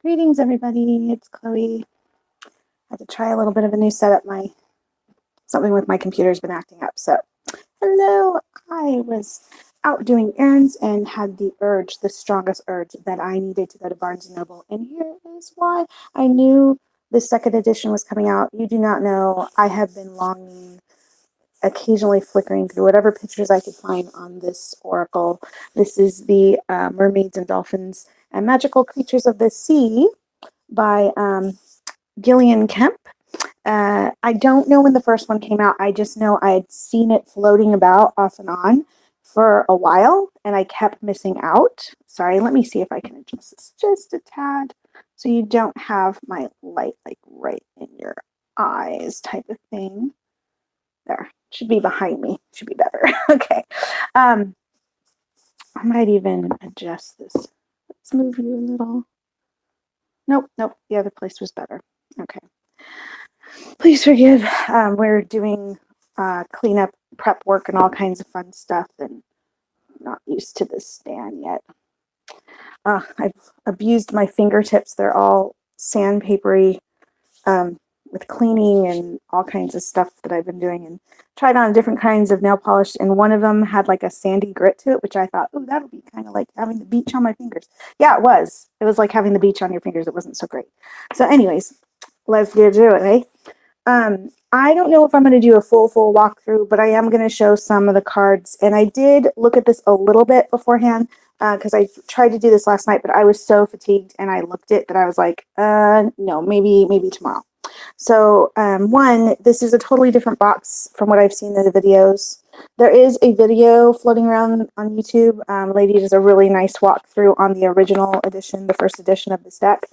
Greetings, everybody. It's Chloe. I had to try a little bit of a new setup. Something with my computer's been acting up. So, hello. I was out doing errands and had the strongest urge that I needed to go to Barnes and Noble. And here is why. I knew the second edition was coming out. You do not know. I have been longing, occasionally flickering through whatever pictures I could find on this oracle. This is the Mermaids and Dolphins and Magical Creatures of the Sea by Gillian Kemp. I don't know when the first one came out. I just know I had seen it floating about off and on for a while, and I kept missing out. Sorry, let me see if I can adjust this just a tad so you don't have my light like right in your eyes type of thing. There, should be behind me. Should be better. Okay. I might even adjust this. Let's move you a little. Nope, the other place was better. Okay. Please forgive. We're doing cleanup, prep work, and all kinds of fun stuff, and not used to this stand yet. I've abused my fingertips. They're all sandpapery with cleaning and all kinds of stuff that I've been doing, and tried on different kinds of nail polish, and one of them had like a sandy grit to it, which I thought, oh, that'll be kind of like having the beach on my fingers. Yeah, it was. It was like having the beach on your fingers. It wasn't so great. So anyways, let's get to it, eh? I don't know if I'm going to do a full walkthrough, but I am going to show some of the cards. And I did look at this a little bit beforehand because I tried to do this last night, but I was so fatigued and I looked at that I was like, no, maybe tomorrow. So one, this is a totally different box from what I've seen in the videos. There is a video floating around on YouTube. Lady does a really nice walkthrough on the original edition, the first edition of this deck.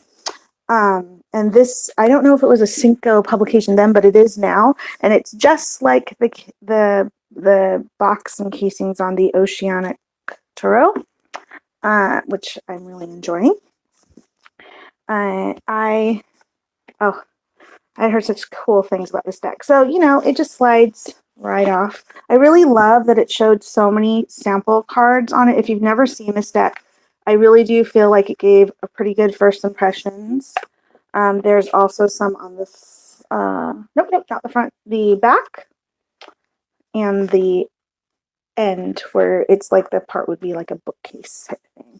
And this, I don't know if it was a Cinco publication then, but it is now, and it's just like the box and casings on the Oceanic Tarot, which I'm really enjoying. I heard such cool things about this deck. So, it just slides right off. I really love that it showed so many sample cards on it. If you've never seen this deck, I really do feel like it gave a pretty good first impressions. There's also some on the, nope, not the front, the back and the end where it's like the part would be like a bookcase type thing.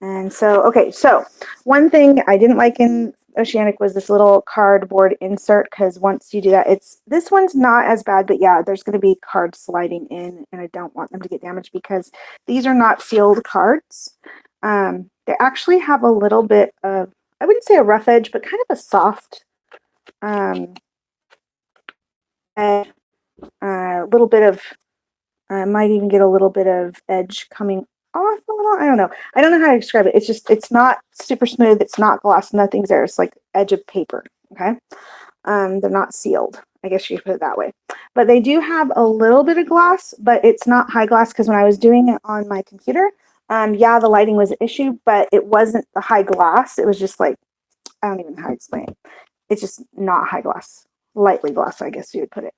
And so, okay, so one thing I didn't like in Oceanic was this little cardboard insert, because once you do that, this one's not as bad, but yeah, there's going to be cards sliding in, and I don't want them to get damaged because these are not sealed cards. They actually have a little bit of, I wouldn't say a rough edge, but kind of a soft edge, a little bit of, might even get a little bit of edge coming off a little. I don't know how to describe it. It's not super smooth. It's not gloss. Nothing's there. It's like edge of paper. Okay. They're not sealed. I guess you could put it that way. But they do have a little bit of gloss, but it's not high gloss, because when I was doing it on my computer, the lighting was an issue, but it wasn't the high gloss. It was just like, I don't even know how to explain it. It's just not high gloss. Lightly gloss, I guess you would put it.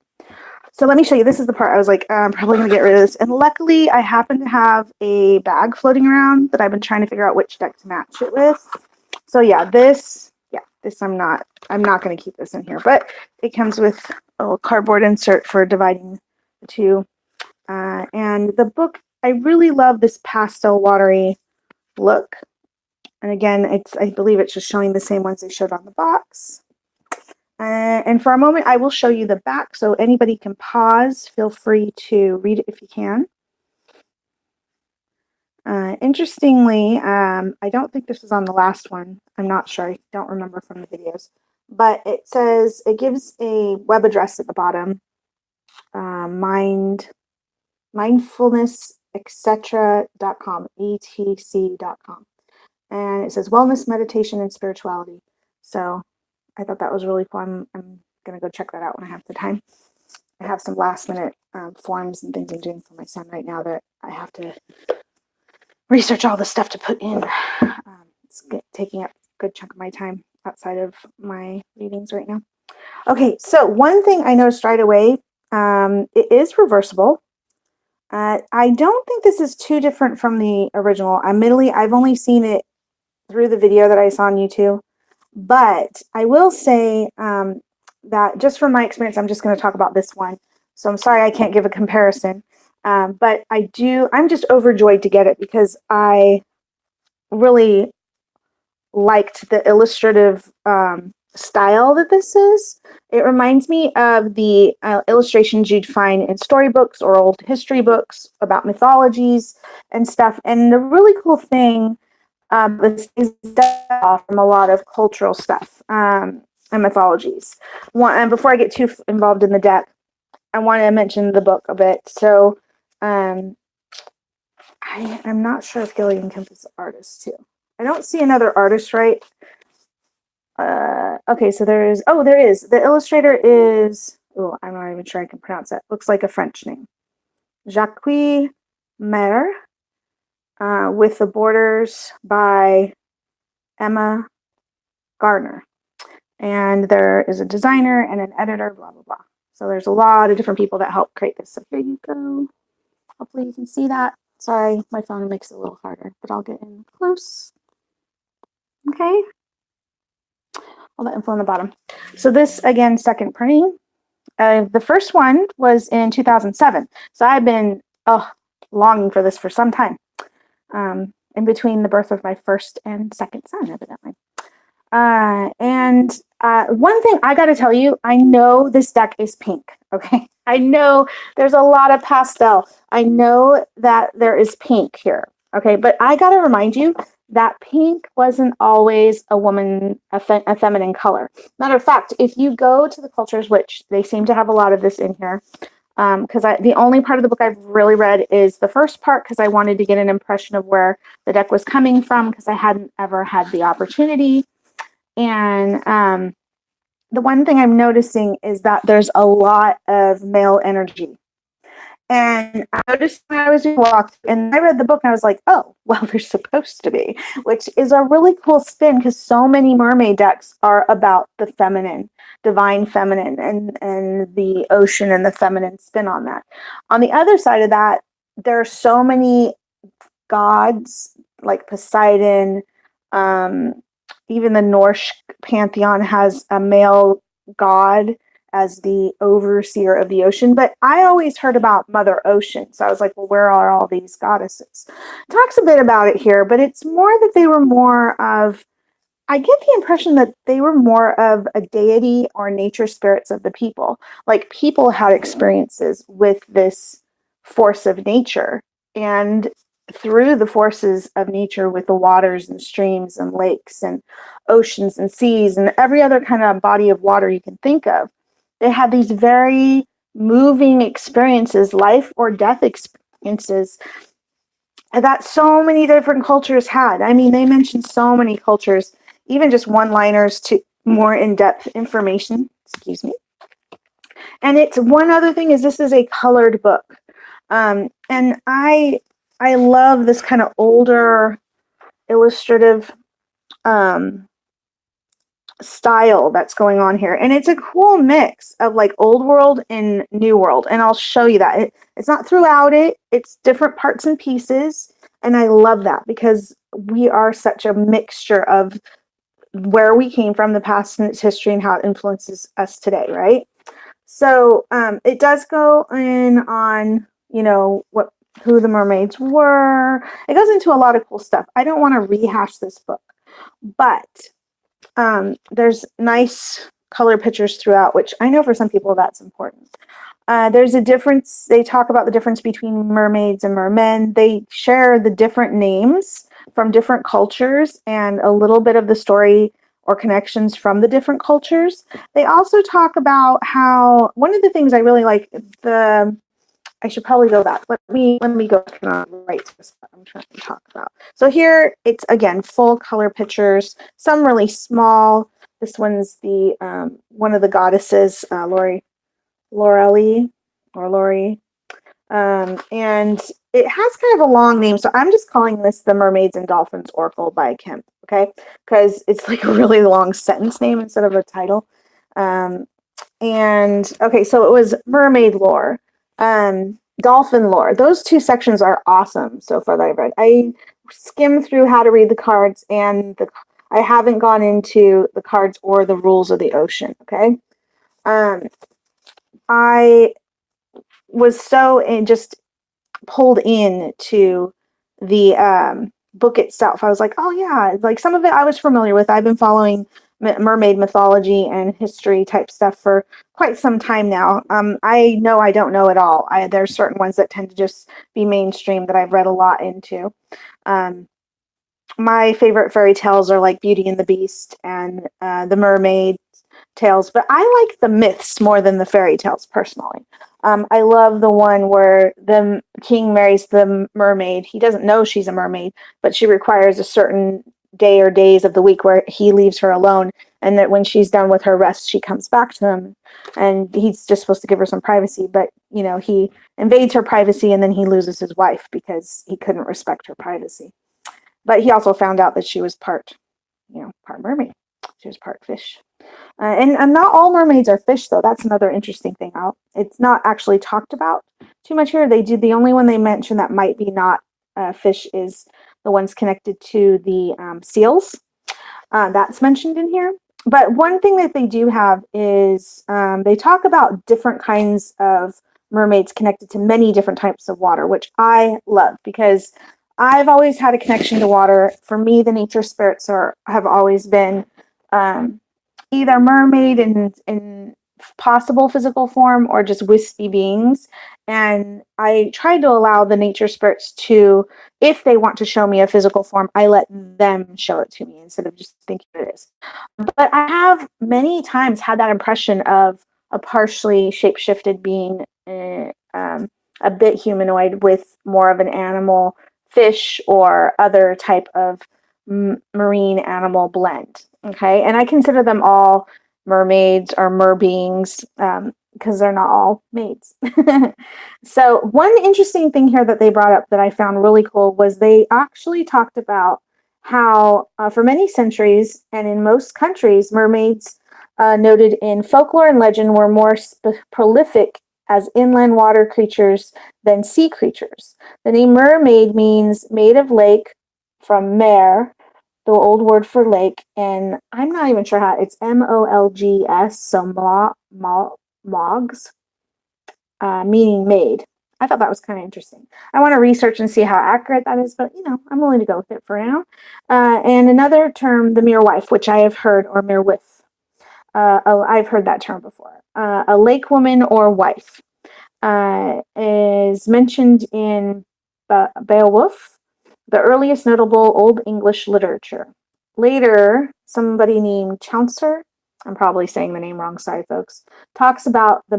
So let me show you. This is the part I was like, I'm probably going to get rid of this. And luckily, I happen to have a bag floating around that I've been trying to figure out which deck to match it with. So yeah, this I'm not going to keep this in here. But it comes with a little cardboard insert for dividing the two. And the book, I really love this pastel watery look. And again, I believe it's just showing the same ones they showed on the box. And for a moment, I will show you the back, so anybody can pause. Feel free to read it if you can. Interestingly, I don't think this was on the last one. I'm not sure. I don't remember from the videos. But it says, it gives a web address at the bottom, mindfulness, etc.com, etc.com. And it says wellness, meditation, and spirituality. So I thought that was really fun. I'm going to go check that out when I have the time. I have some last minute forms and things I'm doing for my son right now that I have to research all the stuff to put in. It's taking up a good chunk of my time outside of my readings right now. Okay, so one thing I noticed right away, it is reversible. I don't think this is too different from the original. Admittedly, I've only seen it through the video that I saw on YouTube. But I will say that just from my experience, I'm just going to talk about this one. So I'm sorry I can't give a comparison. But I'm just overjoyed to get it because I really liked the illustrative style that this is. It reminds me of the illustrations you'd find in storybooks or old history books about mythologies and stuff. And the really cool thing is from a lot of cultural stuff and mythologies. And before I get too involved in the deck, I want to mention the book a bit. So I'm not sure if Gillian Kemp is the artist too. I don't see another artist, right? Okay, so there is. The illustrator is. Oh, I'm not even sure I can pronounce that. Looks like a French name. Jacques Mer, with the borders by Emma Gardner. And there is a designer and an editor, blah, blah, blah. So there's a lot of different people that help create this. So here you go. Hopefully you can see that. Sorry, my phone makes it a little harder, but I'll get in close. Okay. All that info on the bottom. So this, again, second printing. The first one was in 2007. So I've been longing for this for some time. In between the birth of my first and second son, evidently. And one thing I got to tell you, I know this deck is pink. Okay. I know there's a lot of pastel. I know that there is pink here. Okay. But I got to remind you that pink wasn't always a feminine color. Matter of fact, if you go to the cultures, which they seem to have a lot of this in here, because the only part of the book I've really read is the first part, because I wanted to get an impression of where the deck was coming from, because I hadn't ever had the opportunity. And the one thing I'm noticing is that there's a lot of male energy. And I noticed when I was doing walk, and I read the book and I was like, oh, well, they're supposed to be, which is a really cool spin because so many mermaid decks are about the feminine, divine feminine, and the ocean and the feminine spin on that. On the other side of that, there are so many gods like Poseidon. Even the Norse pantheon has a male god as the overseer of the ocean. But I always heard about Mother Ocean. So I was like, well, where are all these goddesses? It talks a bit about it here, but it's more that they were more of, I get the impression that they were more of a deity or nature spirits of the people. Like people had experiences with this force of nature. And through the forces of nature with the waters and streams and lakes and oceans and seas and every other kind of body of water you can think of, they had these very moving experiences, life or death experiences that so many different cultures had. I mean, they mentioned so many cultures, even just one-liners to more in-depth information. Excuse me. And it's one other thing is this is a colored book. And I love this kind of older illustrative style that's going on here. And it's a cool mix of like old world and new world. And I'll show you that. It's not throughout it. It's different parts and pieces. And I love that because we are such a mixture of where we came from, the past and its history, and how it influences us today, right? So it does go in on, who the mermaids were. It goes into a lot of cool stuff. I don't want to rehash this book, but there's nice color pictures throughout, which I know for some people that's important. There's a difference. They talk about the difference between mermaids and mermen. They share the different names from different cultures and a little bit of the story or connections from the different cultures. They also talk about how one of the things I really like, I should probably go back. Let me go back and write this what I'm trying to talk about. So here it's again full color pictures, some really small. This one's the one of the goddesses, Lori, and it has kind of a long name. So I'm just calling this the Mermaids and Dolphins Oracle by Kemp, okay? Because it's like a really long sentence name instead of a title. And okay, so it was mermaid lore, dolphin lore. Those two sections are awesome so far that I've read. I skim through how to read the cards, and I haven't gone into the cards or the rules of the ocean. Okay. Um, I was just pulled in to the book itself. I was like, oh yeah, like some of it I was familiar with. I've been following mermaid mythology and history type stuff for quite some time now. I know I don't know it all. There's certain ones that tend to just be mainstream that I've read a lot into. Um, my favorite fairy tales are like Beauty and the Beast and the Mermaid tales, but I like the myths more than the fairy tales personally. I love the one where the king marries the mermaid. He doesn't know she's a mermaid, but she requires a certain day or days of the week where he leaves her alone, and that when she's done with her rest, she comes back to him, and he's just supposed to give her some privacy, but he invades her privacy, and then he loses his wife because he couldn't respect her privacy. But he also found out that she was part mermaid. She was part fish. And not all mermaids are fish, though. That's another interesting thing. It's not actually talked about too much here. The only one they mention that might be not fish is the ones connected to the seals. That's mentioned in here. But one thing that they do have is they talk about different kinds of mermaids connected to many different types of water, which I love because I've always had a connection to water. For me, the nature spirits have always been either mermaid in possible physical form or just wispy beings. And I try to allow the nature spirits to, if they want to show me a physical form, I let them show it to me instead of just thinking it is. But I have many times had that impression of a partially shapeshifted being, a bit humanoid with more of an animal, fish, or other type of marine animal blend. Okay, and I consider them all mermaids or mer beings because they're not all maids. So one interesting thing here that they brought up that I found really cool was they actually talked about how for many centuries and in most countries, mermaids noted in folklore and legend were more prolific as inland water creatures than sea creatures. The name mermaid means maid of lake from mer, the old word for lake, and I'm not even sure how it's Molgs, so mogs, meaning maid. I thought that was kind of interesting. I want to research and see how accurate that is, but I'm willing to go with it for now. And another term, the mere wife, which I have heard, or mere with. I've heard that term before. A lake woman or wife is mentioned in Beowulf, the earliest notable Old English literature. Later, somebody named Chaucer, I'm probably saying the name wrong, sorry folks, talks about the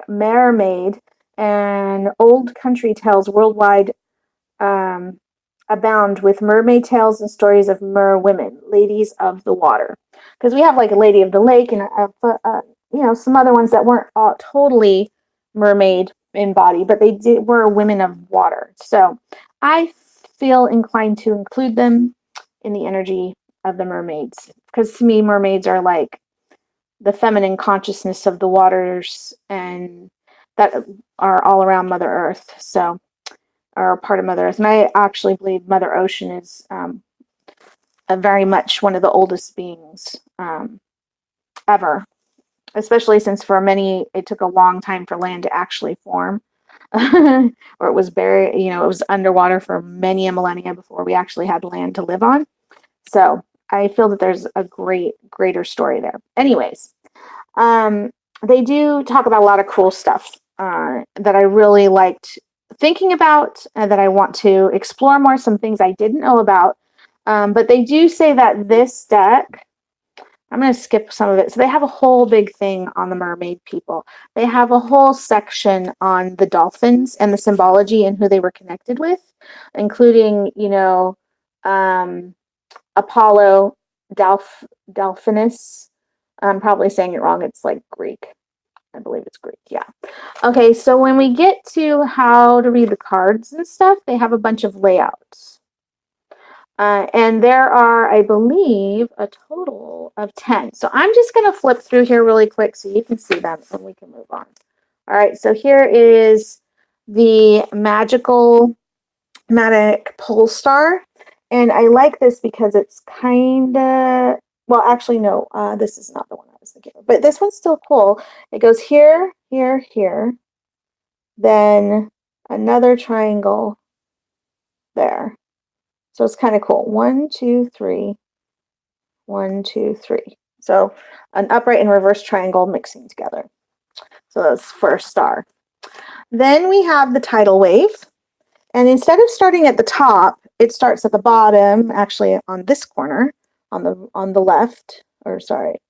mermaid, and old country tales worldwide um, abound with mermaid tales and stories of mer women, ladies of the water. Because we have like a lady of the lake and some other ones that weren't totally mermaid in body, but were women of water. So I feel inclined to include them in the energy of the mermaids, because to me mermaids are like the feminine consciousness of the waters and that are all around Mother Earth. So are part of Mother Earth. And I actually believe Mother Ocean is a very much one of the oldest beings ever, especially since for many, it took a long time for land to actually form. Or it was buried, it was underwater for many a millennia before we actually had land to live on. So I feel that there's a greater story there. Anyways, they do talk about a lot of cool stuff that I really liked thinking about and that I want to explore more, some things I didn't know about. But they do say that this deck, I'm going to skip some of it. So they have a whole big thing on the mermaid people. They have a whole section on the dolphins and the symbology and who they were connected with, including, Apollo, Delphinus. I'm probably saying it wrong. It's like Greek. I believe it's Greek. Yeah. Okay, so when we get to how to read the cards and stuff, they have a bunch of layouts. And there are, I believe, a total of 10. So I'm just going to flip through here really quick so you can see them and we can move on. All right, so here is the magical thematic pole star. And I like this because it's kind of, well, actually, no, this is not the one I was thinking of, but this one's still cool. It goes here, here, here, then another triangle there. So it's kind of cool. 1, 2, 3, 1, 2, 3. So an upright and reverse triangle mixing together. So that's first star. Then we have the tidal wave. And instead of starting at the top, it starts at the bottom, actually on this corner, on the left, or sorry,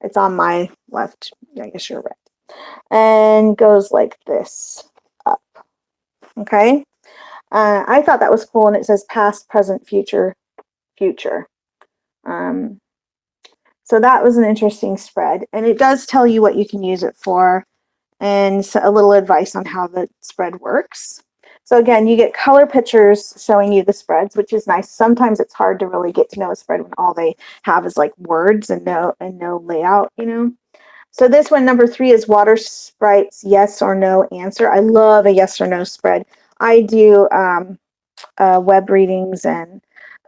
it's on my left. I guess you're right. And goes like this up. Okay. I thought that was cool, and it says past, present, future, future. So that was an interesting spread, and it does tell you what you can use it for, and a little advice on how the spread works. So again, you get color pictures showing you the spreads, which is nice. Sometimes it's hard to really get to know a spread when all they have is like words and no layout, you know. So this one, number 3, is water sprites yes or no answer. I love a yes or no spread. I do web readings and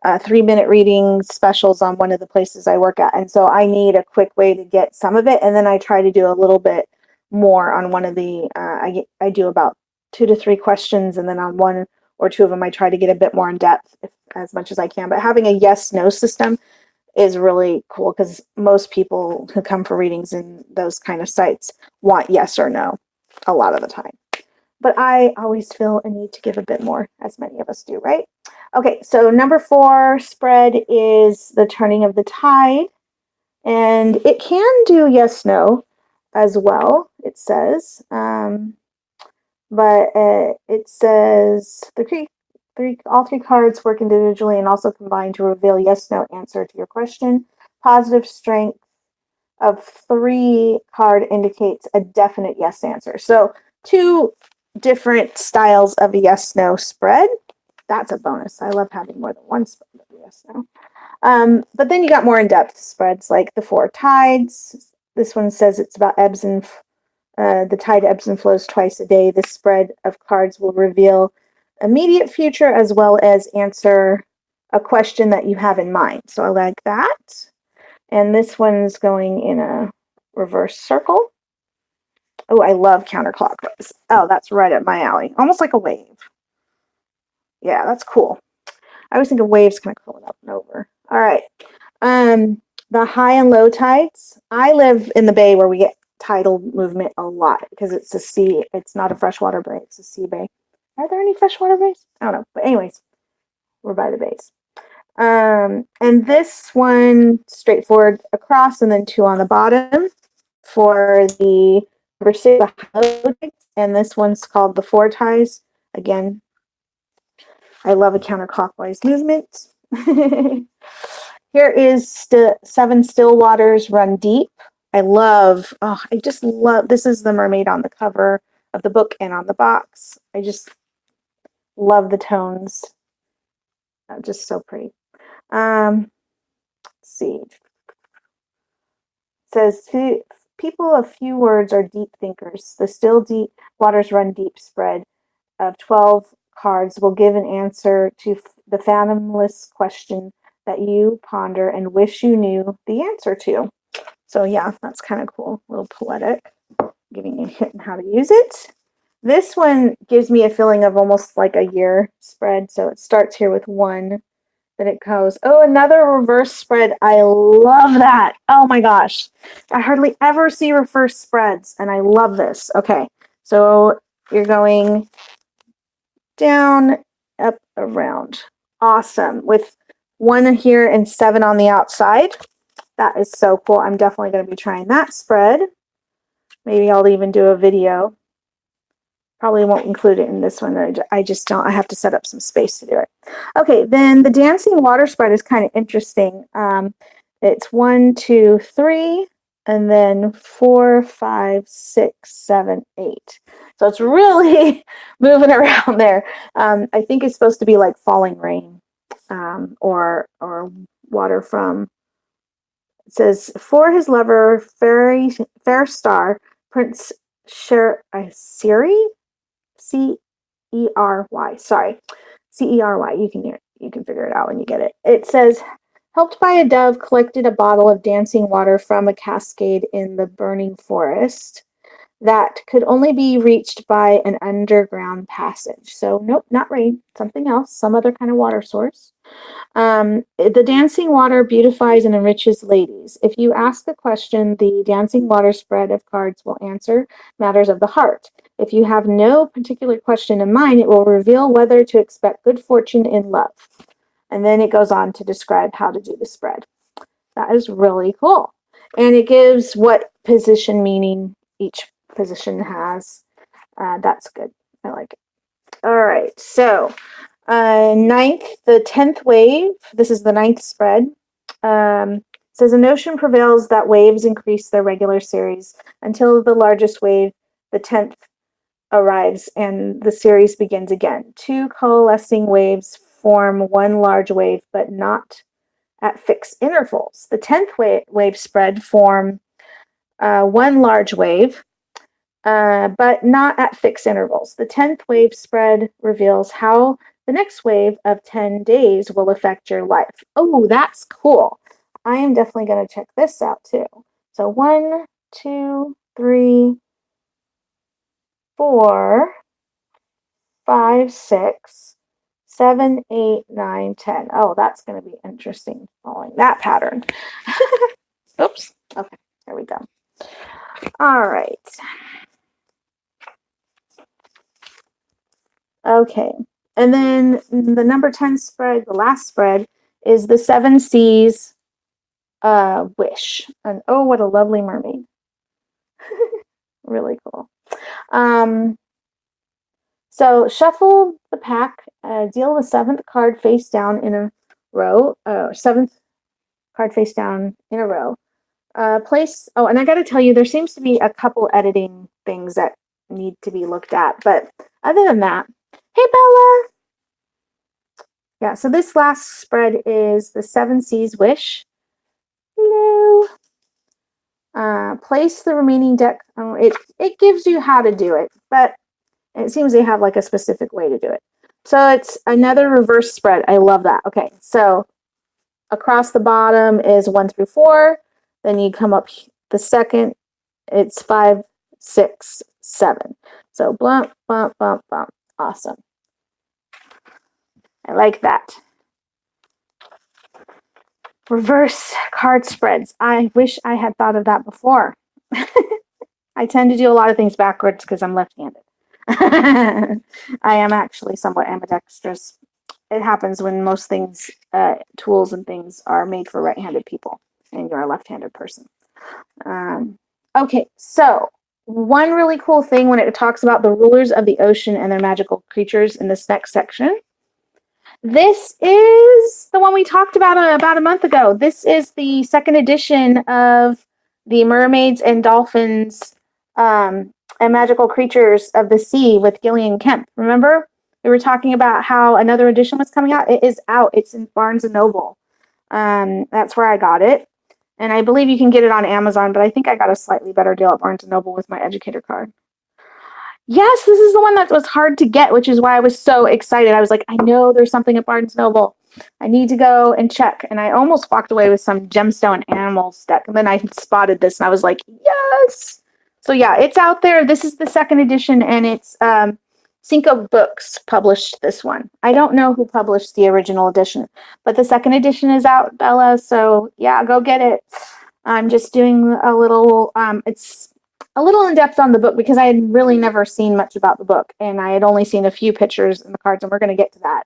3-minute reading specials on one of the places I work at. And so I need a quick way to get some of it. And then I try to do a little bit more on one of the, I do about 2 to 3 questions. And then on 1 or 2 of them, I try to get a bit more in depth as much as I can. But having a yes-no system is really cool because most people who come for readings in those kind of sites want yes or no a lot of the time. But I always feel a need to give a bit more, as many of us do, right? Okay, so number 4 spread is the turning of the tide. And it can do yes, no as well, it says. But it says all 3 cards work individually and also combine to reveal yes, no answer to your question. Positive strength of 3 card indicates a definite yes answer. So 2 different styles of a yes no spread. That's a bonus. I love having more than one spread of yes no. But then you got more in-depth spreads like the 4 tides. This one says it's about ebbs and the tide ebbs and flows twice a day. This spread of cards will reveal immediate future as well as answer a question that you have in mind. So I like that. And this one's going in a reverse circle. Oh, I love counterclockwise. Oh, that's right up my alley. Almost like a wave. Yeah, that's cool. I always think of waves kind of going up and over. All right. The high and low tides. I live in the bay where we get tidal movement a lot because it's a sea. It's not a freshwater bay. It's a sea bay. Are there any freshwater bays? I don't know. But anyways, we're by the bays. And this one, straightforward across and then 2 on the bottom for the number 6, the high tides. And this one's called the 4 tides. Again, I love a counterclockwise movement. Here is 7 still waters run deep. I just love, this is the mermaid on the cover of the book and on the box. I just love the tones. Just so pretty. Let's see. It says, people of few words are deep thinkers. The still deep waters run deep spread of 12 cards will give an answer to the fathomless question that you ponder and wish you knew the answer to. So yeah, that's kind of cool. A little poetic, giving you a hint on how to use it. This one gives me a feeling of almost like a year spread. So it starts here with 1, then it goes, oh, another reverse spread. I love that. Oh my gosh. I hardly ever see reverse spreads, and I love this. Okay, so you're going down, up, around. Awesome. With 1 here and 7 on the outside. That is so cool. I'm definitely going to be trying that spread. Maybe I'll even do a video. Probably won't include it in this one. I just don't. I have to set up some space to do it. Okay, then the dancing water spread is kind of interesting. It's 1, 2, 3, and then 4, 5, 6, 7, 8. So it's really moving around there. I think it's supposed to be like falling rain, or water from. It says, for his lover, fair star, Prince Siri, C-E-R-I, C-E-R-Y. Sorry. C-E-R-Y. You can figure it out when you get it. It says, helped by a dove, collected a bottle of dancing water from a cascade in the burning forest that could only be reached by an underground passage. So, nope, not rain, something else, some other kind of water source. The dancing water beautifies and enriches ladies. If you ask a question, the dancing water spread of cards will answer matters of the heart. If you have no particular question in mind, it will reveal whether to expect good fortune in love. And then it goes on to describe how to do the spread. That is really cool. And it gives what position meaning each position has. That's good. I like it. All right. So, the 10th wave. This is the 9th spread. Says a notion prevails that waves increase their regular series until the largest wave, the 10th, arrives and the series begins again. Two coalescing waves form one large wave, but not at fixed intervals. The 10th wave spread form one large wave, but not at fixed intervals. The 10th wave spread reveals how the next wave of 10 days will affect your life. Oh, that's cool. I am definitely going to check this out too. So 1, 2, 3, 4, 5, 6, 7, 8, 9, 10. Oh, that's going to be interesting following that pattern. Oops. Okay, there we go. All right. Okay. And then the number 10 spread, the last spread, is the 7 Seas wish. And oh, what a lovely mermaid. Really cool. So shuffle the pack, deal the 7th card face down in a row, 7th card face down in a row. And I got to tell you, there seems to be a couple editing things that need to be looked at, but other than that, hey Bella! Yeah, so this last spread is the 7 Seas wish. Hello. Place the remaining deck. It gives you how to do it, but it seems they have like a specific way to do it. So it's another reverse spread. I love that. Okay, so across the bottom is 1 through 4. Then you come up the second. It's 5, 6, 7. So bump, bump, bump, bump. Awesome. I like that. Reverse card spreads. I wish I had thought of that before. I tend to do a lot of things backwards because I'm left-handed. I am actually somewhat ambidextrous. It happens when most things, tools and things are made for right-handed people and you're a left-handed person. Okay, so one really cool thing when it talks about the rulers of the ocean and their magical creatures in this next section. This is the one we talked about a month ago. This is the 2nd edition of the Mermaids and Dolphins and Magical Creatures of the Sea with Gillian Kemp. Remember? We were talking about how another edition was coming out. It is out. It's in Barnes & Noble. That's where I got it. And I believe you can get it on Amazon, but I think I got a slightly better deal at Barnes & Noble with my educator card. Yes, this is the one that was hard to get, which is why I was so excited. I was like, I know there's something at Barnes & Noble. I need to go and check. And I almost walked away with some gemstone animals deck. And then I spotted this and I was like, yes. So yeah, it's out there. This is the 2nd edition and it's Cinco Books published this one. I don't know who published the original edition, but the 2nd edition is out, Bella. So yeah, go get it. I'm just doing a little, it's a little in depth on the book because I had really never seen much about the book and I had only seen a few pictures in the cards and we're going to get to that.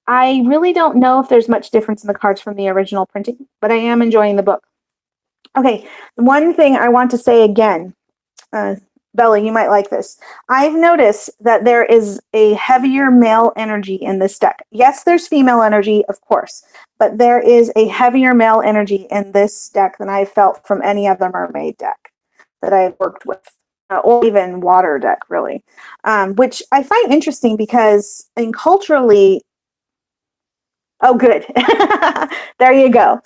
I really don't know if there's much difference in the cards from the original printing, but I am enjoying the book. Okay, one thing I want to say again, Bella, you might like this. I've noticed that there is a heavier male energy in this deck. Yes, there's female energy, of course, but there is a heavier male energy in this deck than I've felt from any other mermaid deck that I've worked with, or even water deck, really, which I find interesting because culturally, oh, good. There you go.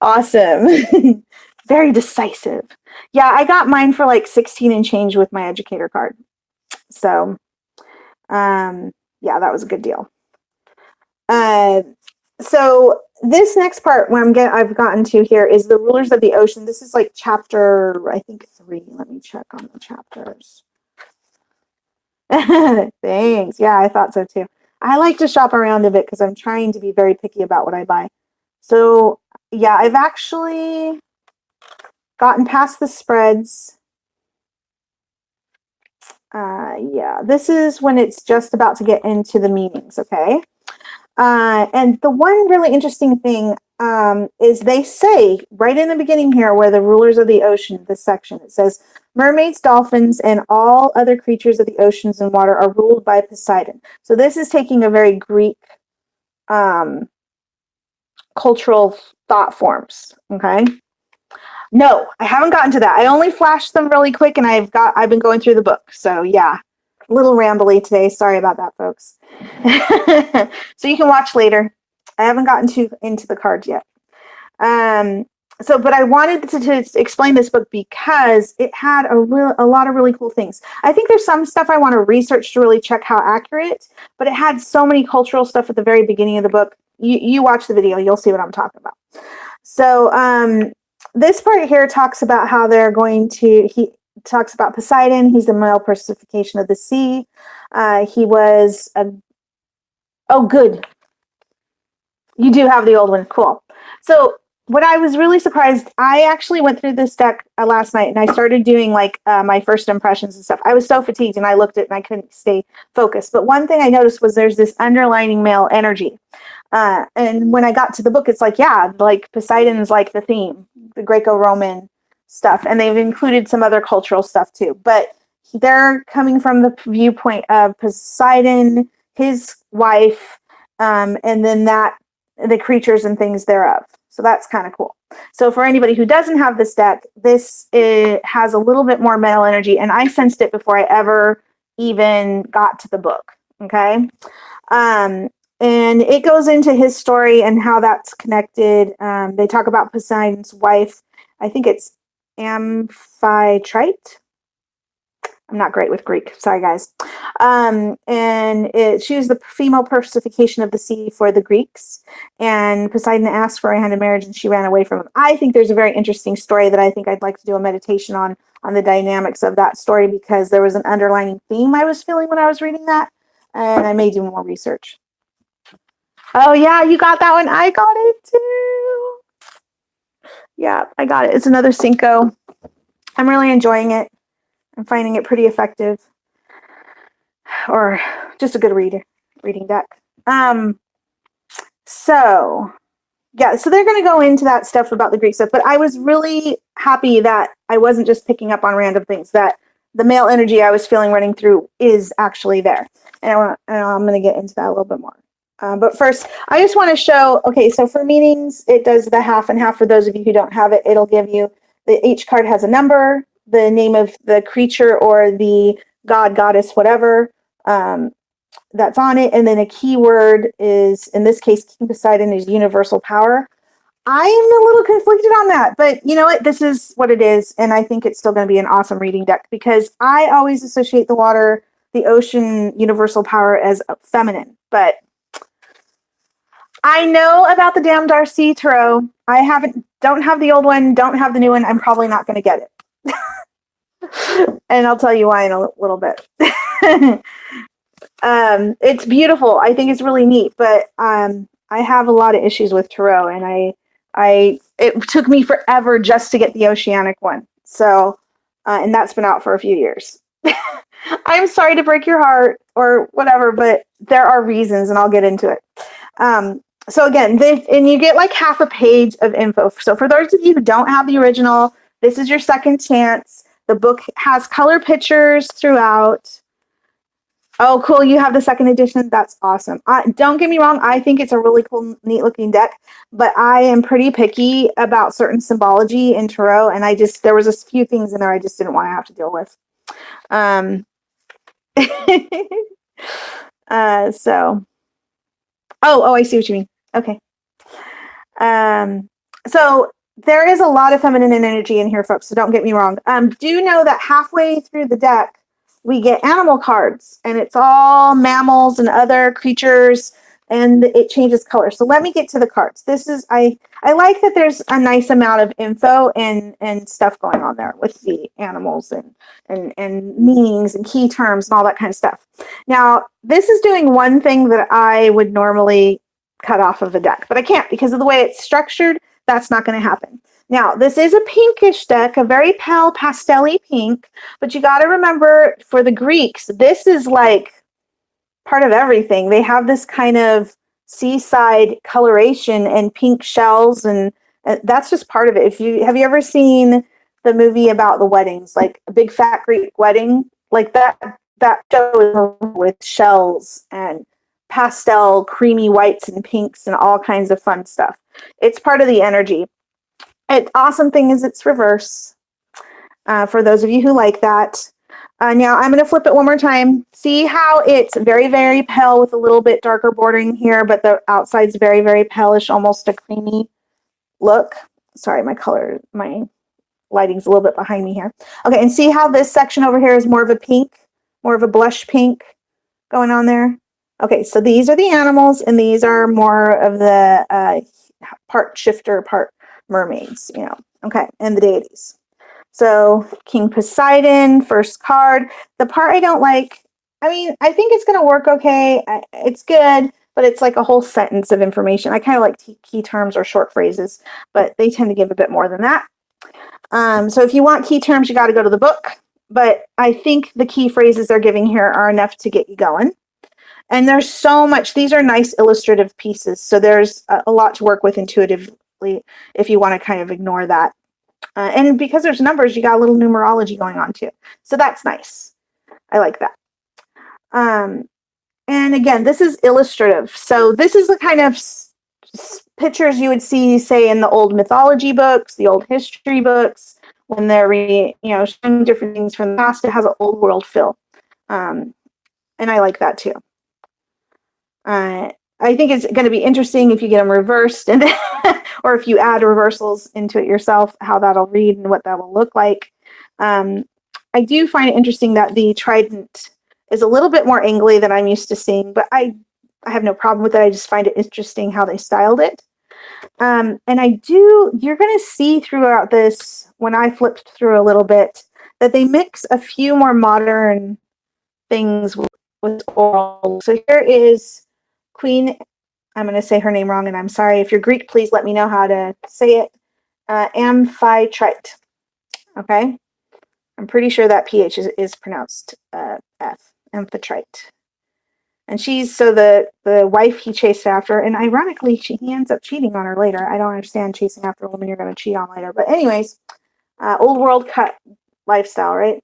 Awesome. Very decisive. Yeah, I got mine for like 16 and change with my educator card. So, yeah, that was a good deal. So this next part, I've gotten to here, is the rulers of the ocean. This is like chapter, I think 3. Let me check on the chapters. Thanks. Yeah, I thought so too. I like to shop around a bit because I'm trying to be very picky about what I buy. So yeah, I've actually gotten past the spreads. Yeah, this is when it's just about to get into the meanings, okay? And the one really interesting thing is they say right in the beginning here, where the rulers of the ocean, this section, it says, mermaids, dolphins, and all other creatures of the oceans and water are ruled by Poseidon. So this is taking a very Greek cultural thought forms, okay? No, I haven't gotten to that. I only flashed them really quick, and I've been going through the book. So yeah, a little rambly today. Sorry about that, folks. So you can watch later. I haven't gotten into the cards yet. But I wanted to explain this book because it had a lot of really cool things. I think there's some stuff I want to research to really check how accurate, but it had so many cultural stuff at the very beginning of the book. You watch the video, you'll see what I'm talking about. So this part here talks about how he talks about Poseidon. He's the male personification of the sea. He was oh, good. You do have the old one. Cool. So what I was really surprised, I actually went through this deck last night and I started doing like my first impressions and stuff. I was so fatigued and I looked at it and I couldn't stay focused. But one thing I noticed was there's this underlining male energy. And when I got to the book, it's like, yeah, like Poseidon's like the theme, the Greco-Roman stuff. And they've included some other cultural stuff too. But they're coming from the viewpoint of Poseidon, his wife, and then the creatures and things thereof. So that's kind of cool. So for anybody who doesn't have this deck, it has a little bit more male energy. And I sensed it before I ever even got to the book. Okay. And it goes into his story and how that's connected. They talk about Poseidon's wife. I think it's Amphitrite. I'm not great with Greek. Sorry, guys. She was the female personification of the sea for the Greeks. And Poseidon asked for her hand in marriage and she ran away from him. I think there's a very interesting story that I think I'd like to do a meditation on the dynamics of that story because there was an underlying theme I was feeling when I was reading that. And I may do more research. Oh, yeah, you got that one. I got it too. Yeah, I got it. It's another Cinco. I'm really enjoying it. I'm finding it pretty effective. Or just a good reading deck. So they're going to go into that stuff about the Greek stuff. But I was really happy that I wasn't just picking up on random things, that the male energy I was feeling running through is actually there. And I'm going to get into that a little bit more. But first, I just want to show, okay, so for meanings, it does the half and half. For those of you who don't have it, it'll give you, each card has a number, the name of the creature or the god, goddess, whatever that's on it. And then a keyword is, in this case, King Poseidon is universal power. I'm a little conflicted on that, but you know what? This is what it is. And I think it's still going to be an awesome reading deck because I always associate the water, the ocean, universal power as feminine, but I know about the damn Darcy Tarot. Don't have the old one, don't have the new one. I'm probably not going to get it. And I'll tell you why in a little bit. It's beautiful. I think it's really neat, but I have a lot of issues with Tarot, and it took me forever just to get the Oceanic one. So, and that's been out for a few years. I'm sorry to break your heart or whatever, but there are reasons, and I'll get into it. So again, and you get like half a page of info. So for those of you who don't have the original, this is your second chance. The book has color pictures throughout. Oh, cool. You have the second edition. That's awesome. Don't get me wrong. I think it's a really cool, neat looking deck, but I am pretty picky about certain symbology in Tarot. And there was a few things in there I just didn't want to have to deal with. I see what you mean. Okay. So there is a lot of feminine energy in here, folks, so don't get me wrong. Do know that halfway through the deck, we get animal cards, and it's all mammals and other creatures, and it changes color. So let me get to the cards. This is I like that there's a nice amount of info and stuff going on there with the animals and meanings and key terms and all that kind of stuff. Now, this is doing one thing that I would normally cut off of a deck, but I can't because of the way it's structured. That's not going to happen. Now, this is a pinkish deck, a very pale pastel-y pink, but you got to remember for the Greeks, this is like part of everything. They have this kind of seaside coloration and pink shells, and that's just part of it. If you have you ever seen the movie about the weddings, like A Big Fat Greek Wedding, like that show is with shells and pastel creamy whites and pinks and all kinds of fun stuff. It's part of the energy. Awesome thing is it's reverse, for those of you who like that. Now I'm going to flip it one more time. See how it's very, very pale with a little bit darker bordering here, but the outside's very, very palish, almost a creamy look. Sorry, my lighting's a little bit behind me here. Okay, and see how this section over here is more of a pink, more of a blush pink going on there? Okay, so these are the animals, and these are more of the part shifter, part mermaids, okay, and the deities. So King Poseidon, first card. The part I don't like, I mean, I think it's going to work okay. It's good, but it's like a whole sentence of information. I kind of like key terms or short phrases, but they tend to give a bit more than that. So if you want key terms, you got to go to the book. But I think the key phrases they're giving here are enough to get you going. And there's so much. These are nice illustrative pieces. So there's a lot to work with intuitively if you want to kind of ignore that. And because there's numbers, you got a little numerology going on too. So that's nice. I like that. And again, this is illustrative. So this is the kind of pictures you would see, say, in the old mythology books, the old history books, when they're showing different things from the past. It has an old world feel. And I like that too. I think it's going to be interesting if you get them reversed, and or if you add reversals into it yourself, how that'll read and what that will look like. I do find it interesting that the trident is a little bit more angly than I'm used to seeing, but I have no problem with it. I just find it interesting how they styled it. And you're going to see throughout this, when I flipped through a little bit, that they mix a few more modern things with oral. So here is Queen, I'm going to say her name wrong, and I'm sorry. If you're Greek, please let me know how to say it. Amphitrite. Okay? I'm pretty sure that PH is pronounced F. Amphitrite. And she's the wife he chased after, and ironically, he ends up cheating on her later. I don't understand chasing after a woman you're going to cheat on later. But anyways, old world cut lifestyle, right?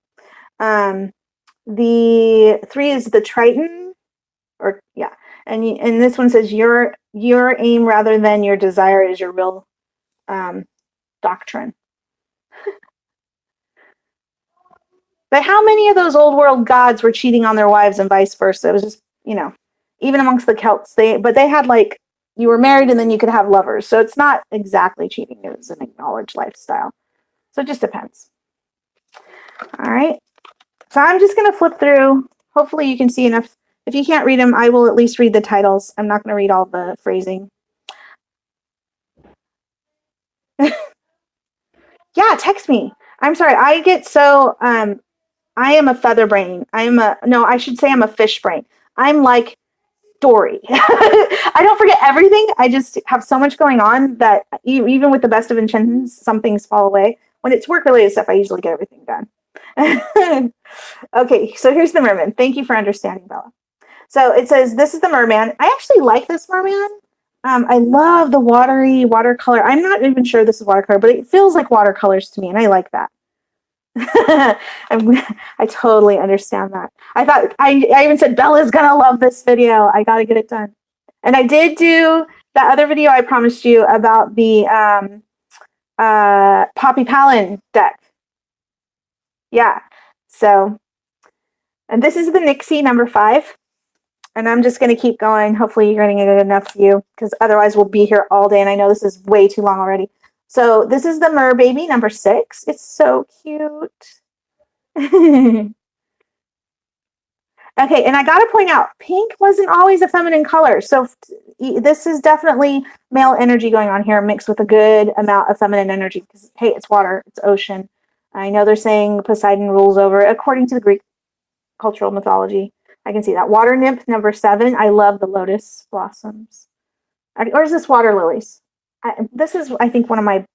The 3 is the Triton, or yeah. And this one says your aim rather than your desire is your real doctrine. But how many of those old world gods were cheating on their wives and vice versa? It was just, even amongst the Celts, they had like, you were married and then you could have lovers. So it's not exactly cheating. It was an acknowledged lifestyle. So it just depends. All right. So I'm just going to flip through. Hopefully you can see enough. If you can't read them, I will at least read the titles. I'm not going to read all the phrasing. Yeah, text me. I'm sorry. I get so, I am a feather brain. I should say I'm a fish brain. I'm like Dory. I don't forget everything. I just have so much going on that even with the best of intentions, some things fall away. When it's work-related stuff, I usually get everything done. Okay, so here's the merman. Thank you for understanding, Bella. So it says, this is the merman. I actually like this merman. I love the watercolor. I'm not even sure this is watercolor, but it feels like watercolors to me, and I like that. I totally understand that. I even said, Bella's going to love this video. I got to get it done. And I did do that other video I promised you about the Poppy Palin deck. Yeah. So, and this is the Nixie number 5. And I'm just going to keep going. Hopefully you're going to get enough view, because otherwise we'll be here all day. And I know this is way too long already. So this is the Mer Baby number 6. It's so cute. Okay, and I got to point out, pink wasn't always a feminine color. So this is definitely male energy going on here, mixed with a good amount of feminine energy. Because, hey, it's water, it's ocean. I know they're saying Poseidon rules over it, according to the Greek cultural mythology. I can see that. Water nymph number 7. I love the lotus blossoms. Or is this water lilies? This is, I think, one of my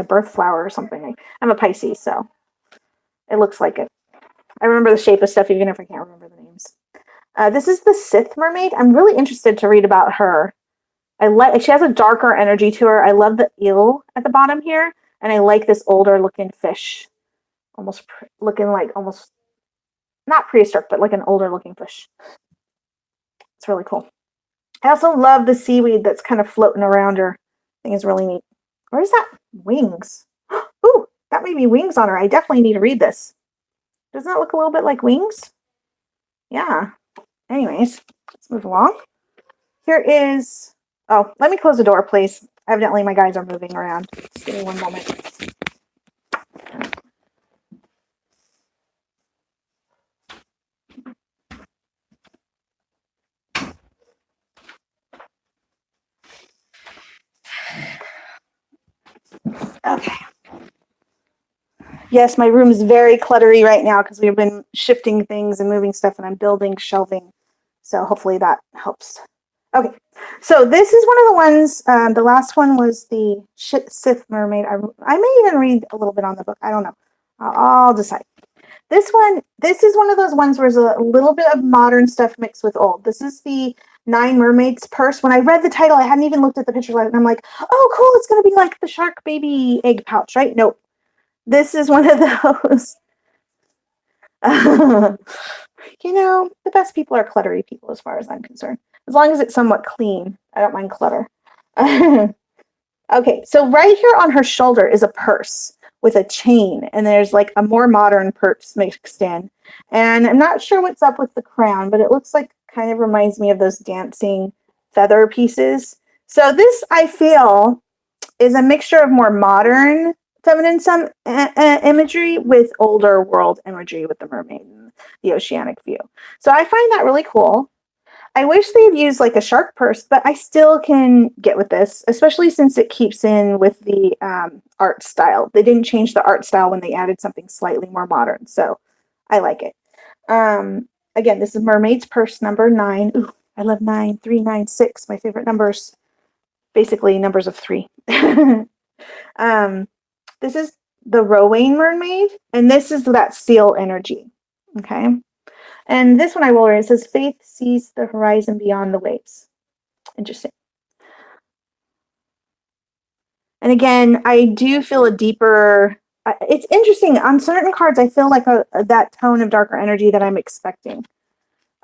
birth flower or something. I'm a Pisces, so it looks like it. I remember the shape of stuff, even if I can't remember the names. This is the Sith mermaid. I'm really interested to read about her. She has a darker energy to her. I love the eel at the bottom here, and I like this older looking fish, almost looking like almost not prehistoric, but like an older looking fish. It's really cool. I also love the seaweed that's kind of floating around her. I think it's really neat. Where is that? Wings. Ooh, that may be wings on her. I definitely need to read this. Doesn't that look a little bit like wings? Yeah. Anyways, let's move along. Here is, oh, let me close the door, please. Evidently, my guys are moving around. Just give me one moment. Okay. Yes, my room is very cluttery right now because we've been shifting things and moving stuff, and I'm building shelving. So hopefully that helps. Okay, so this is one of the ones, the last one was the Sith Mermaid. I may even read a little bit on the book. I don't know. I'll decide. This is one of those ones where there's a little bit of modern stuff mixed with old. This is the Nine Mermaids purse. When I read the title, I hadn't even looked at the picture, and I'm like, oh, cool, it's going to be like the shark baby egg pouch, right? Nope. This is one of those. You know, the best people are cluttery people as far as I'm concerned. As long as it's somewhat clean, I don't mind clutter. Okay, so right here on her shoulder is a purse with a chain, and there's like a more modern purse mixed in. And I'm not sure what's up with the crown, but it looks like kind of reminds me of those dancing feather pieces. So this, I feel, is a mixture of more modern feminine imagery with older world imagery with the mermaid and the oceanic view. So I find that really cool. I wish they'd used like a shark purse, but I still can get with this, especially since it keeps in with the art style. They didn't change the art style when they added something slightly more modern, so I like it. Again, this is Mermaid's purse number 9. Ooh, I love 9, 3, 9, 6, my favorite numbers. Basically numbers of 3. This is the Rowan mermaid, and this is that seal energy. Okay. And this one I will read. It says, faith sees the horizon beyond the waves. Interesting. And again, I do feel a deeper, it's interesting. On certain cards, I feel like that tone of darker energy that I'm expecting.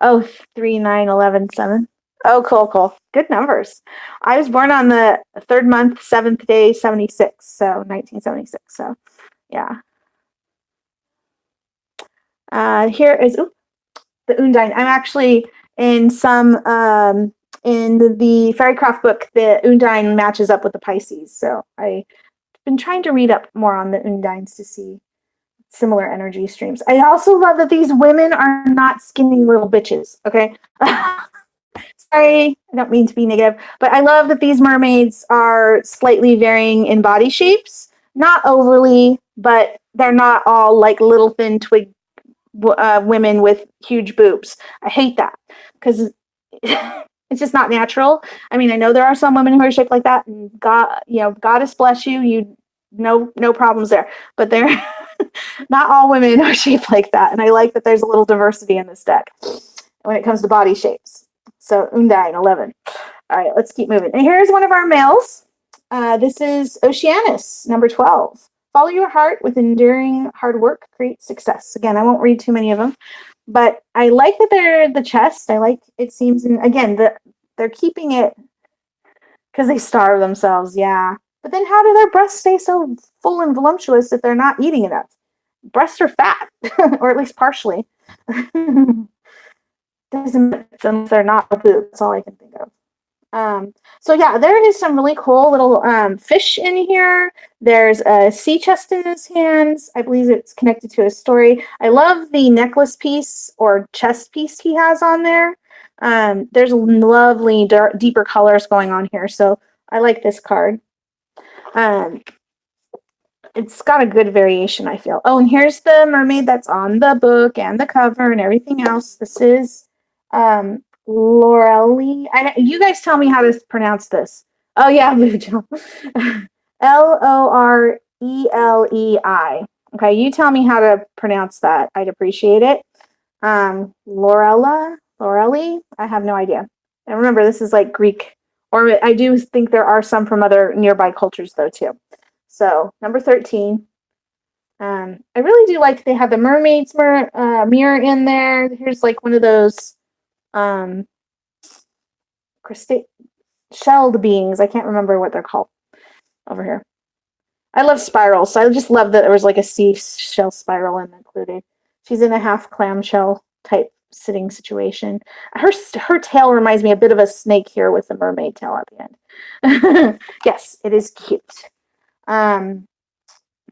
Oh, 3, 9, 11, 7. Oh, cool, cool. Good numbers. I was born on the 3rd month, 7th day, 76. So 1976. So yeah. Here is the Undine. I'm actually in in the Fairycraft book, the Undine matches up with the Pisces. So I've been trying to read up more on the Undines to see similar energy streams. I also love that these women are not skinny little bitches. Okay. Sorry, I don't mean to be negative, but I love that these mermaids are slightly varying in body shapes. Not overly, but they're not all like little thin twig women with huge boobs. I hate that because it's just not natural. I mean, I know there are some women who are shaped like that, and God, Goddess bless you. No problems there. But they're not all women are shaped like that, and I like that there's a little diversity in this deck when it comes to body shapes. So Undine 11. All right, let's keep moving. And here's one of our males. This is Oceanus, number 12. Follow your heart with enduring hard work, create success. Again, I won't read too many of them, but I like that they're the chest. I like it seems, and again, they're keeping it because they starve themselves. Yeah. But then how do their breasts stay so full and voluptuous if they're not eating enough? Breasts are fat, or at least partially. Doesn't unless they're not a boob. That's all I can think of. So yeah, there is some really cool little fish in here. There's a sea chest in his hands. I believe it's connected to a story. I love the necklace piece or chest piece he has on there. There's lovely deeper colors going on here, so I like this card. Um, it's got a good variation, I feel. Oh, and here's the mermaid that's on the book and the cover and everything else. This is Lorelei. You guys tell me how to pronounce this. Oh yeah, Lorelei. Okay, you tell me how to pronounce that. I'd appreciate it. Lorelei. I have no idea. And remember, this is like Greek, or I do think there are some from other nearby cultures though too. So number 13. I really do like they have the mermaids mirror in there. Here's like one of those um, shelled beings. I can't remember what they're called over here. I love spirals, so I just love that there was like a seashell spiral included. She's in a half clamshell type sitting situation. Her tail reminds me a bit of a snake here with the mermaid tail at the end. Yes, it is cute.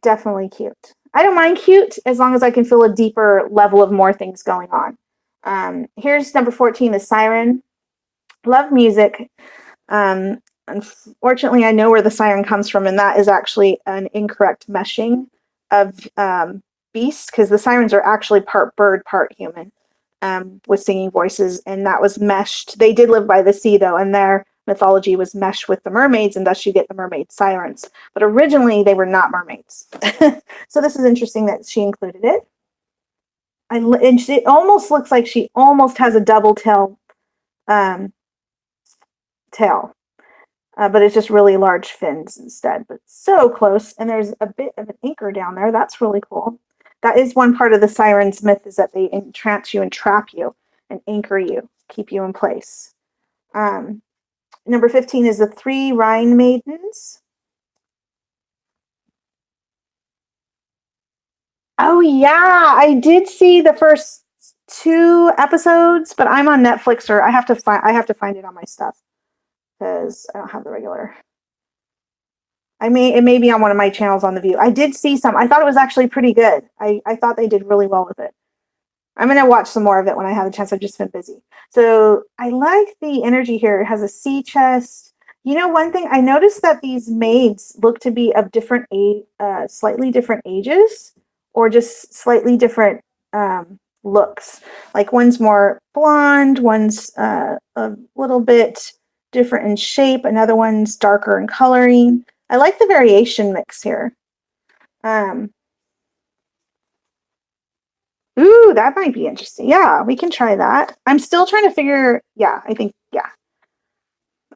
Definitely cute. I don't mind cute as long as I can feel a deeper level of more things going on. Here's number 14, the siren. Love music. Unfortunately, I know where the siren comes from, and that is actually an incorrect meshing of beast, because the sirens are actually part bird, part human, with singing voices, and that was meshed. They did live by the sea, though, and their mythology was meshed with the mermaids, and thus you get the mermaid sirens. But originally, they were not mermaids. So this is interesting that she included it. And it almost looks like she almost has a double tail. Tail. But it's just really large fins instead, but so close. And there's a bit of an anchor down there. That's really cool. That is one part of the siren's myth, is that they entrance you and trap you and anchor you, keep you in place. Number 15 is the 3 Rhine maidens. Oh yeah, I did see the first 2 episodes, but I'm on Netflix, or I have to find it on my stuff because I don't have the regular. It may be on one of my channels on the View. I did see some. I thought it was actually pretty good. I thought they did really well with it. I'm going to watch some more of it when I have a chance. I've just been busy. So I like the energy here. It has a sea chest. You know, one thing I noticed that these maids look to be of different slightly different ages, or just slightly different looks. Like one's more blonde, one's a little bit different in shape, another one's darker in coloring. I like the variation mix here. Ooh, that might be interesting. Yeah, we can try that. I'm still trying to figure. Yeah, I think, yeah,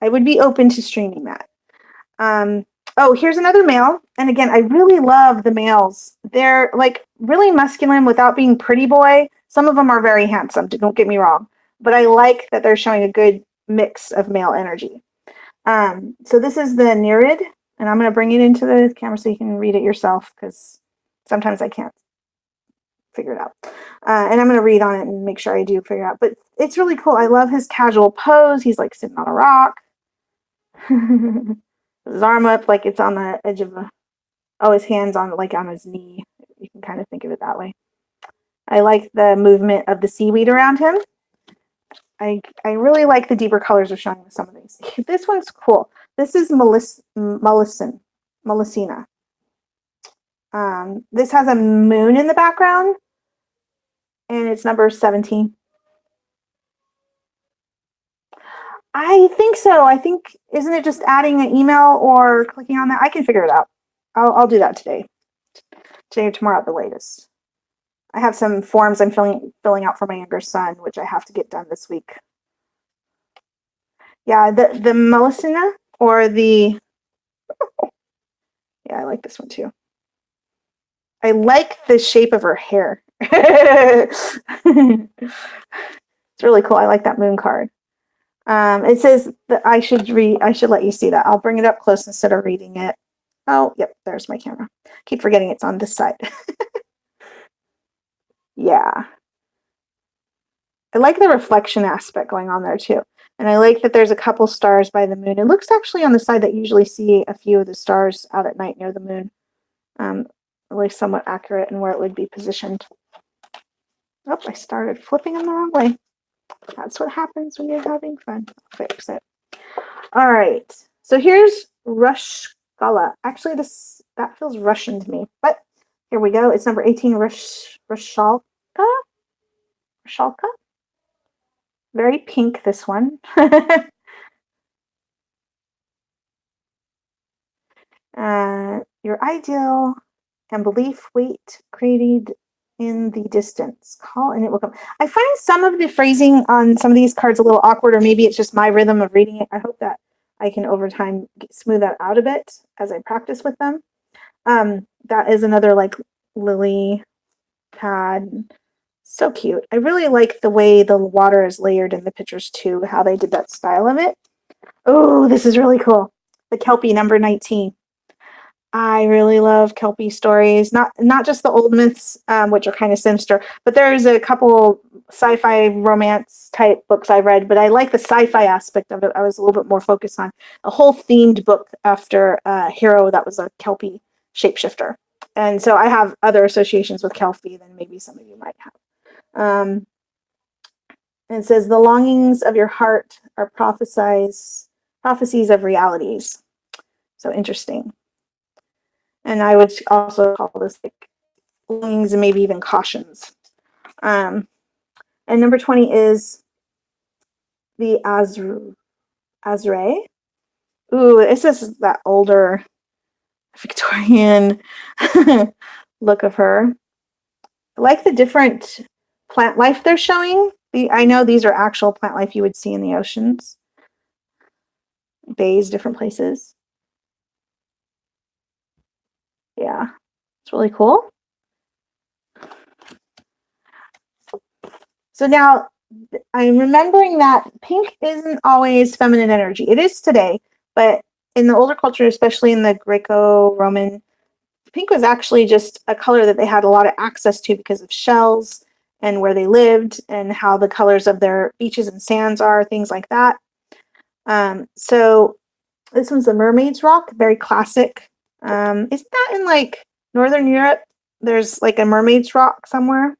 I would be open to streaming that. Oh, here's another male. And again, I really love the males. They're like really masculine without being pretty boy. Some of them are very handsome, don't get me wrong. But I like that they're showing a good mix of male energy. So this is the Nereid, and I'm going to bring it into the camera so you can read it yourself, because sometimes I can't figure it out. And I'm going to read on it and make sure I do figure it out. But it's really cool. I love his casual pose. He's like sitting on a rock. His arm up like it's on the edge of his hands on like on his knee. You can kind of think of it that way. I like the movement of the seaweed around him. I really like the deeper colors are showing with some of these. This one's cool. This is Melusina. This has a moon in the background, and it's number 17. I think so. I think, isn't it just adding an email or clicking on that? I can figure it out. I'll do that today or tomorrow at the latest. I have some forms I'm filling out for my younger son, which I have to get done this week. Yeah, the Melusina, or the yeah, I like this one too. I like the shape of her hair. It's really cool. I like that moon card. It says that I should let you see that. I'll bring it up close instead of reading it. Oh, yep, there's my camera. Keep forgetting it's on this side. Yeah. I like the reflection aspect going on there too. And I like that there's a couple stars by the moon. It looks actually on the side that you usually see a few of the stars out at night near the moon. Really somewhat accurate in where it would be positioned. Oh, I started flipping them the wrong way. That's what happens when you're having fun. I'll fix it. All right. So here's Rushgala. Actually, that feels Russian to me. But here we go. It's number 18, Rushalka. Rushalka. Very pink, this one. Your ideal and belief wait created in the distance. Call and it will come. I find some of the phrasing on some of these cards a little awkward, or maybe it's just my rhythm of reading it. I hope that I can over time smooth that out a bit as I practice with them. That is another like lily pad. So cute. I really like the way the water is layered in the pictures too, how they did that style of it. Oh, this is really cool. The Kelpie number 19. I really love Kelpie stories, not just the old myths, which are kind of sinister, but there's a couple sci-fi romance type books I read, but I like the sci-fi aspect of it. I was a little bit more focused on a whole themed book after a hero that was a Kelpie shapeshifter. And so I have other associations with Kelpie than maybe some of you might have. And it says, the longings of your heart are prophecies of realities. So interesting. And I would also call this like longings and maybe even cautions. And number 20 is the Azrae. Ooh, this is that older Victorian look of her. I like the different plant life they're showing. I know these are actual plant life you would see in the oceans, bays, different places. Yeah, it's really cool. So now I'm remembering that pink isn't always feminine energy. It is today, but in the older culture, especially in the Greco-Roman, pink was actually just a color that they had a lot of access to because of shells and where they lived and how the colors of their beaches and sands are, things like that. So this one's the Mermaids rock, very classic. Isn't that in like Northern Europe? There's like a Mermaids rock somewhere.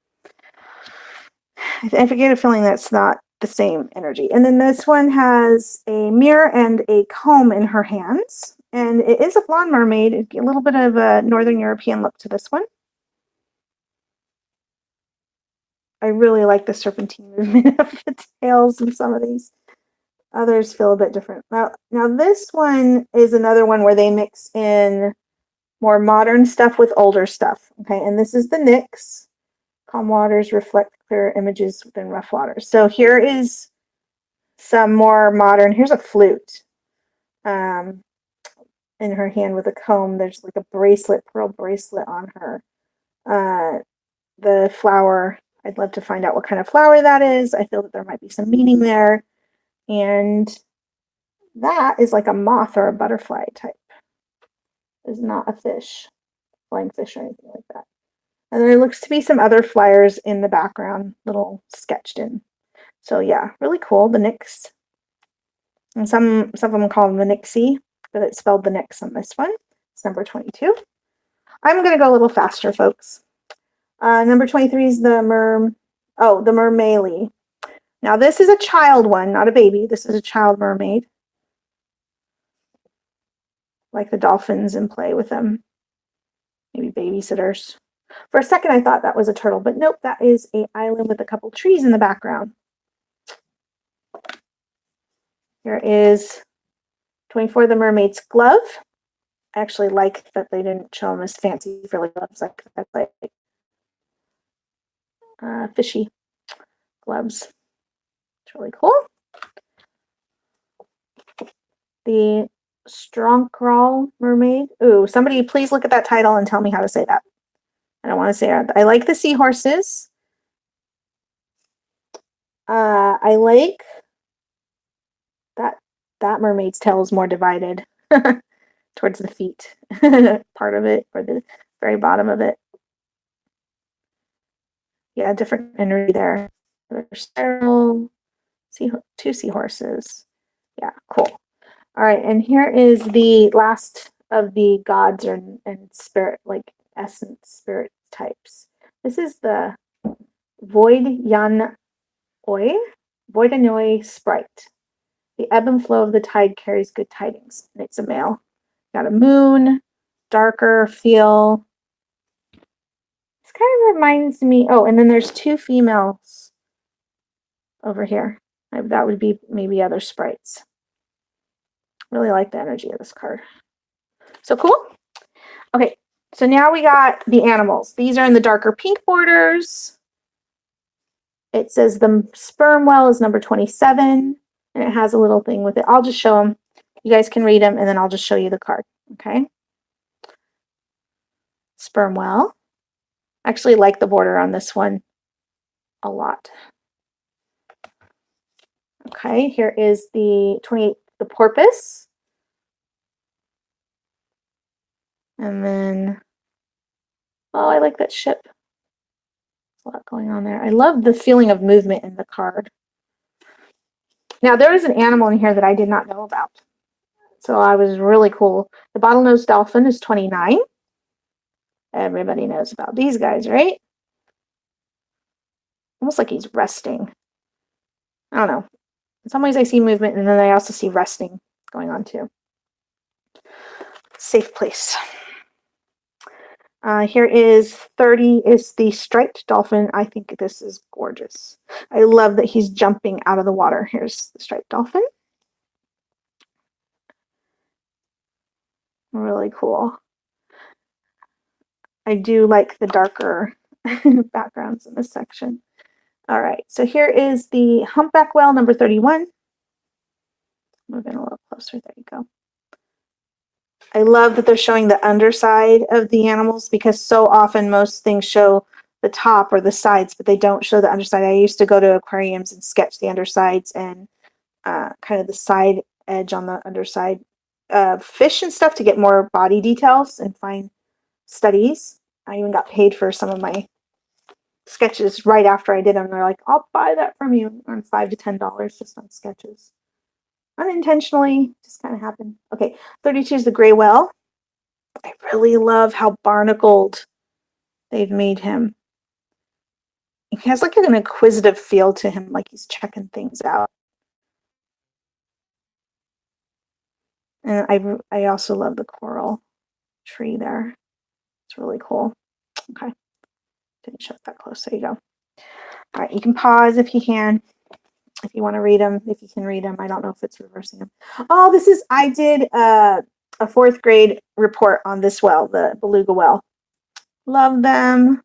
I forget a feeling that's not the same energy. And then this one has a mirror and a comb in her hands. And it is a blonde mermaid. A little bit of a Northern European look to this one. I really like the serpentine movement of the tails in some of these. Others feel a bit different. Now this one is another one where they mix in more modern stuff with older stuff. Okay, and this is the Nyx. Calm waters reflect clearer images within rough waters. So here is some more modern. Here's a flute in her hand with a comb. There's like a bracelet, pearl bracelet on her. The flower, I'd love to find out what kind of flower that is. I feel that there might be some meaning there. And that is like a moth or a butterfly type. It's not a fish, flying fish or anything like that. And there looks to be some other flyers in the background, little sketched in. So yeah, really cool. The Nyx. And some of them call them the Nixie, but it's spelled the Nyx on this one. It's number 22. I'm going to go a little faster, folks. Number 23 is the Mermaid. Now this is a child one, not a baby. This is a child mermaid. Like the dolphins and play with them. Maybe babysitters. For a second, I thought that was a turtle, but nope, that is an island with a couple trees in the background. Here is 24, the Mermaid's glove. I actually like that they didn't show them as fancy frilly gloves. Like fishy gloves. It's really cool. The Stronkrall mermaid. Ooh, somebody please look at that title and tell me how to say that. I don't want to say it. I like the seahorses. I like that mermaid's tail is more divided towards the feet part of it, or the very bottom of it. Yeah, different energy there. There's spiral, Two seahorses. Yeah, cool. All right, and here is the last of the gods and spirit, like essence spirit types. This is the Void Voidanoi sprite. The ebb and flow of the tide carries good tidings, and it's a male. Got a moon, darker feel. This kind of reminds me. Oh, and then there's two females over here. That would be maybe other sprites. Really like the energy of this card. So cool. Okay, so now we got the animals. These are in the darker pink borders. It says the sperm whale is number 27, and it has a little thing with it. I'll just show them. You guys can read them, and then I'll just show you the card. Okay. Sperm whale. I actually like the border on this one a lot. Okay, here is the 28, the porpoise. And then, oh, I like that ship. There's a lot going on there. I love the feeling of movement in the card. Now, there is an animal in here that I did not know about. So I was really cool. The bottlenose dolphin is 29. Everybody knows about these guys, right? Almost like he's resting. I don't know. In some ways I see movement, and then I also see resting going on too. Safe place. Here is 30 is the striped dolphin. I think this is gorgeous. I love that he's jumping out of the water. Here's the striped dolphin. Really cool. I do like the darker backgrounds in this section. All right, so here is the humpback whale, number 31. Moving a little closer, there you go. I love that they're showing the underside of the animals, because so often most things show the top or the sides, but they don't show the underside. I used to go to aquariums and sketch the undersides and kind of the side edge on the underside of fish and stuff to get more body details and fine studies. I even got paid for some of my sketches right after I did them. They're like, I'll buy that from you. On $5 to $10 just on sketches. Unintentionally, just kind of happened. Okay, 32 is the gray whale. I really love how barnacled they've made him. He has like an inquisitive feel to him, like he's checking things out. And I also love the coral tree there. It's really cool. Okay, didn't show it that close. There you go. All right, you can pause if you can. If you want to read them, if you can read them. I don't know if it's reversing them. Oh, I did a 4th grade report on this whale, the beluga whale. Love them.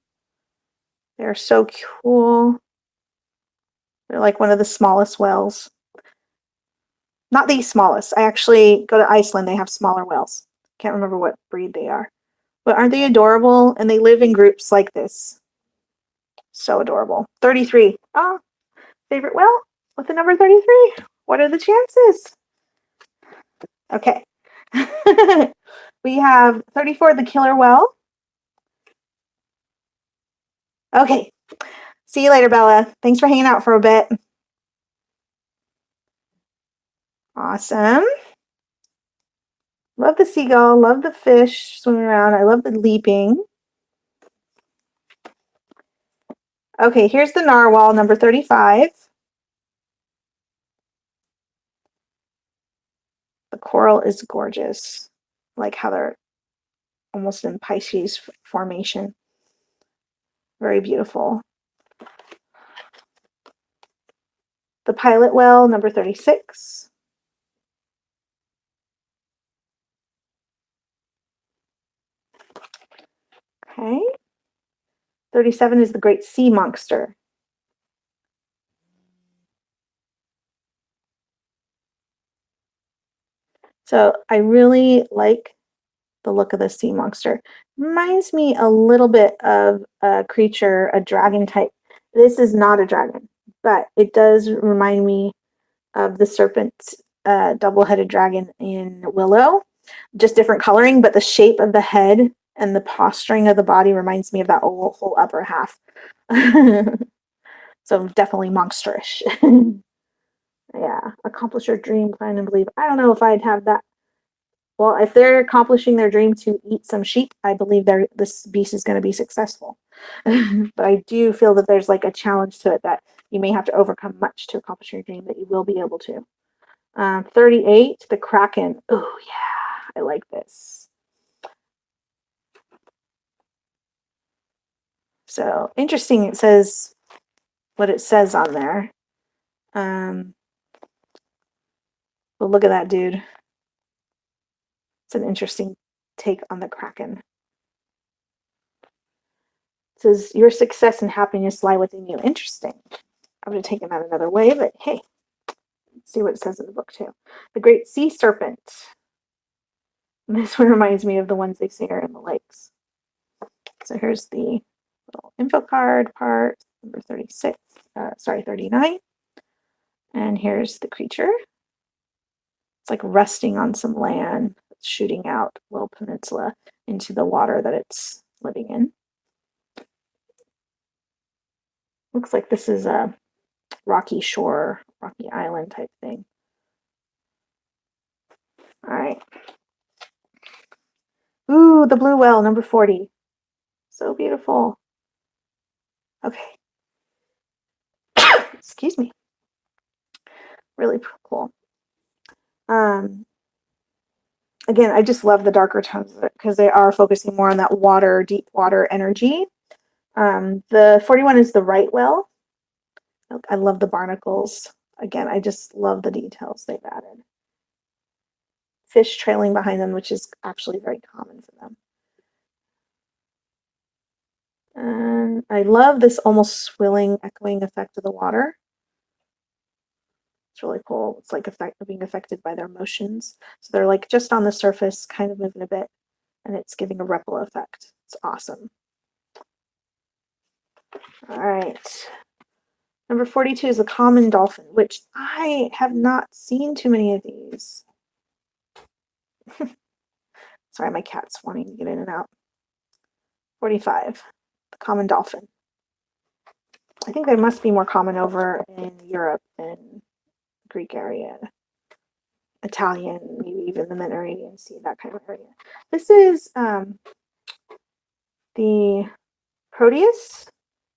They're so cool. They're like one of the smallest whales. Not the smallest. I actually go to Iceland. They have smaller whales. Can't remember what breed they are. But aren't they adorable? And they live in groups like this. So adorable. 33. Oh, favorite whale with the number 33. What are the chances? Okay. We have 34, the killer whale. Okay. See you later, Bella. Thanks for hanging out for a bit. Awesome. Love the seagull. Love the fish swimming around. I love the leaping. Okay, here's the narwhal, number 35. The coral is gorgeous. I like how they're almost in Pisces formation. Very beautiful. The pilot whale, number 36. Okay. 37 is the great sea monster. So I really like the look of the sea monster. Reminds me a little bit of a creature, a dragon type. This is not a dragon, but it does remind me of the serpent double-headed dragon in Willow. Just different coloring, but the shape of the head and the posturing of the body reminds me of that whole upper half. So definitely monsterish. Yeah, accomplish your dream, plan, and believe. I don't know if I'd have that. Well, if they're accomplishing their dream to eat some sheep, I believe this beast is going to be successful. But I do feel that there's like a challenge to it that you may have to overcome much to accomplish your dream, that you will be able to. 38, the Kraken. Oh, yeah, I like this. So interesting. It says what it says on there. But look at that, dude. It's an interesting take on the Kraken. It says, your success and happiness lie within you. Interesting. I would have taken that another way, but hey, let's see what it says in the book too. The great sea serpent. And this one reminds me of the ones they see are in the lakes. So here's the little info card part, number 36, 39. And here's the creature. It's like resting on some land, shooting out a little peninsula into the water that it's living in. Looks like this is a rocky shore, rocky island type thing. All right. Ooh, the blue whale, number 40. So beautiful. Okay. Excuse me. Really cool. Again, I just love the darker tones of it because they are focusing more on that water, deep water energy. The 41 is the right whale. I love the barnacles. Again, I just love the details they've added. Fish trailing behind them, which is actually very common for them. And I love this almost swilling, echoing effect of the water. It's really cool. It's like being affected by their motions. So they're like just on the surface, kind of moving a bit, and it's giving a ripple effect. It's awesome. All right. Number 42 is the common dolphin, which I have not seen too many of these. Sorry, my cat's wanting to get in and out. 45, the common dolphin. I think they must be more common over in Europe and Greek area, Italian, maybe even the Mediterranean Sea, that kind of area. This is the Proteus,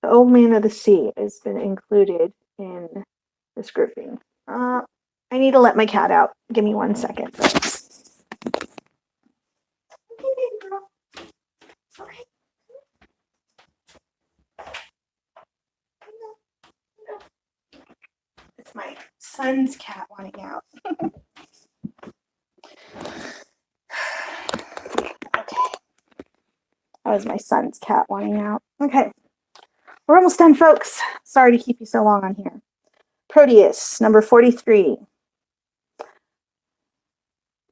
the old man of the sea, has been included in this grouping. I need to let my cat out. Give me 1 second, folks. Okay, baby girl. Okay. It's my son's cat wanting out. Okay. That was my son's cat wanting out. Okay. We're almost done, folks. Sorry to keep you so long on here. Proteus, number 43.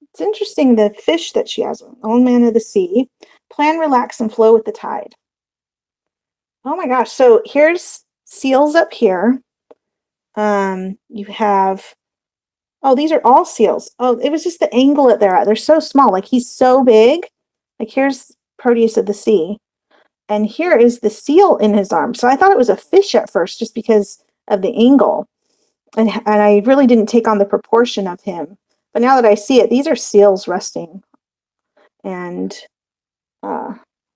It's interesting, the fish that she has, old man of the sea, plan, relax, and flow with the tide. Oh my gosh. So here's seals up here. You have, oh, these are all seals. Oh, it was just the angle that they're at. They're so small. Like he's so big. Like here's Proteus of the sea. And here is the seal in his arm. So I thought it was a fish at first just because of the angle. And I really didn't take on the proportion of him. But now that I see it, these are seals resting. And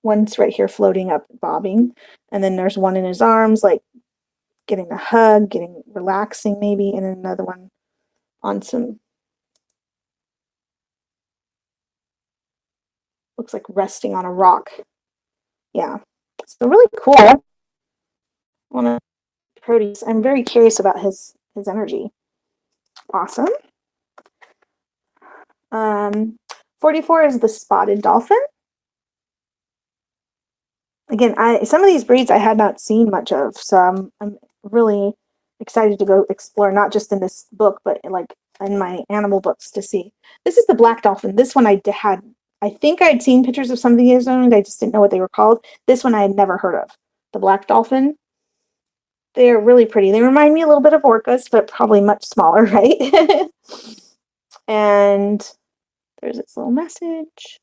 one's right here floating up, bobbing. And then there's one in his arms, like getting a hug, relaxing maybe. And then another one on some, looks like resting on a rock. Yeah. So really cool. I want to Proteus. I'm very curious about his energy. Awesome. 44 is the spotted dolphin. Again, some of these breeds I had not seen much of, so I'm really excited to go explore, not just in this book, but like in my animal books to see. This is the black dolphin. This one I think I'd seen pictures of some of these, and I just didn't know what they were called. This one I had never heard of. The black dolphin. They're really pretty. They remind me a little bit of orcas, but probably much smaller, right? And there's its little message.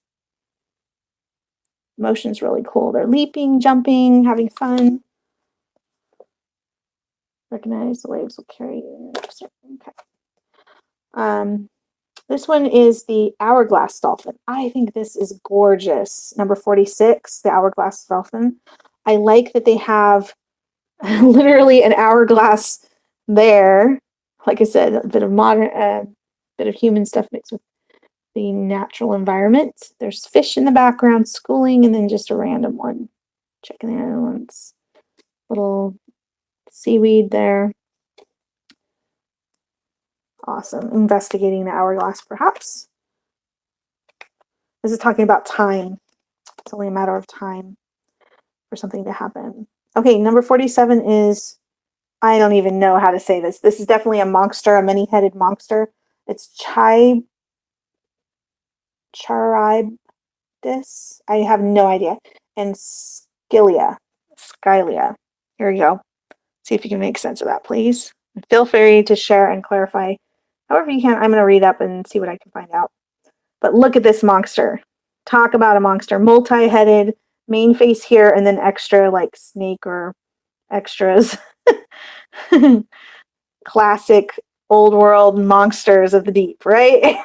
Motion's really cool. They're leaping, jumping, having fun. Recognize the waves will carry you. Okay. This one is the hourglass dolphin. I think this is gorgeous. Number 46, the hourglass dolphin. I like that they have literally an hourglass there. Like I said, a bit of bit of human stuff mixed with the natural environment. There's fish in the background schooling, and then just a random one. Checking the other ones. Little seaweed there. Awesome. Investigating the hourglass, perhaps. This is talking about time. It's only a matter of time for something to happen. Okay, number 47 is, I don't even know how to say this. This is definitely a monster, a many-headed monster. It's Charybdis. I have no idea. And Scylla. Here we go. See if you can make sense of that, please. Feel free to share and clarify however you can. I'm going to read up and see what I can find out. But look at this monster. Talk about a monster. Multi-headed, main face here, and then extra like snake or extras. Classic old world monsters of the deep, right?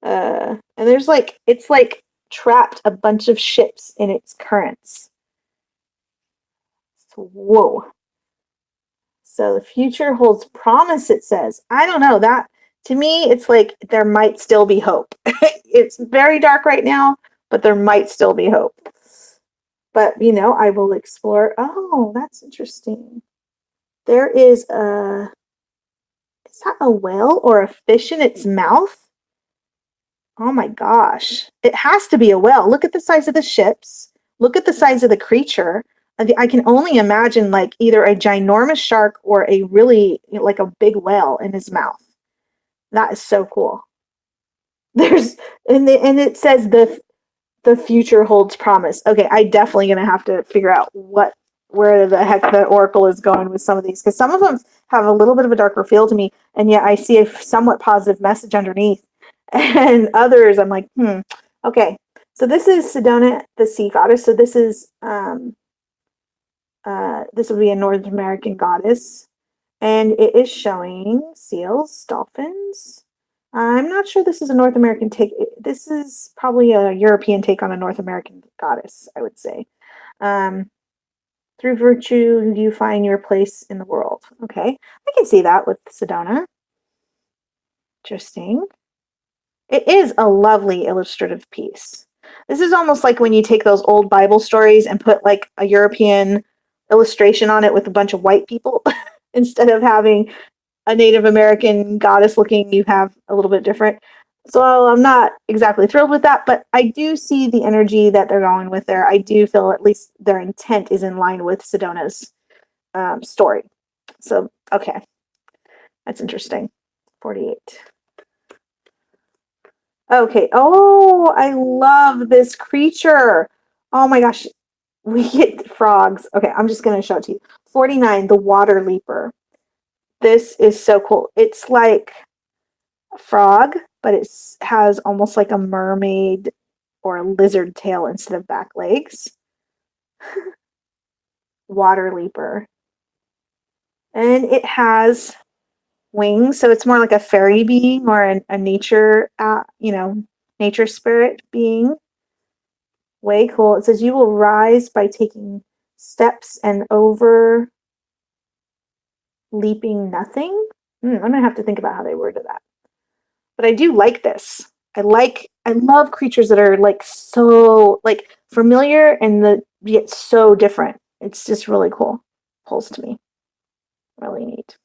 And there's like, it's like trapped a bunch of ships in its currents. So, whoa. So the future holds promise, it says. I don't know. That, to me, it's like there might still be hope. It's very dark right now, but there might still be hope. But, I will explore. Oh, that's interesting. There is that a whale or a fish in its mouth? Oh my gosh. It has to be a whale. Look at the size of the ships. Look at the size of the creature. I can only imagine like either a ginormous shark or a really like a big whale in his mouth. That is so cool. And it says the future holds promise. Okay, I definitely gonna have to figure out where the heck the Oracle is going with some of these, because some of them have a little bit of a darker feel to me, and yet I see a somewhat positive message underneath. And others I'm like, okay. So this is Sedona, the sea goddess. So this is this would be a North American goddess, and it is showing seals, dolphins. I'm not sure this is a North American take. This is probably a European take on a North American goddess, I would say. Through virtue, you find your place in the world. Okay, I can see that with Sedona. Interesting. It is a lovely illustrative piece. This is almost like when you take those old Bible stories and put like a European illustration on it with a bunch of white people instead of having a Native American goddess looking, you have a little bit different. So I'm not exactly thrilled with that, but I do see the energy that they're going with there. I do feel at least their intent is in line with Sedona's story. So, okay. That's interesting. 48. Okay. Oh, I love this creature. Oh my gosh. We get frogs. Okay, I'm just going to show it to you. 49, the water leaper. This is so cool. It's like a frog, but it has almost like a mermaid or a lizard tail instead of back legs. Water leaper. And it has wings, so it's more like a fairy being or a nature, nature spirit being. Way cool. It says you will rise by taking steps and over leaping nothing. I'm gonna have to think about how they worded that. But I do like this. I love creatures that are like so like familiar and yet so different. It's just really cool. Pulls to me. Really neat.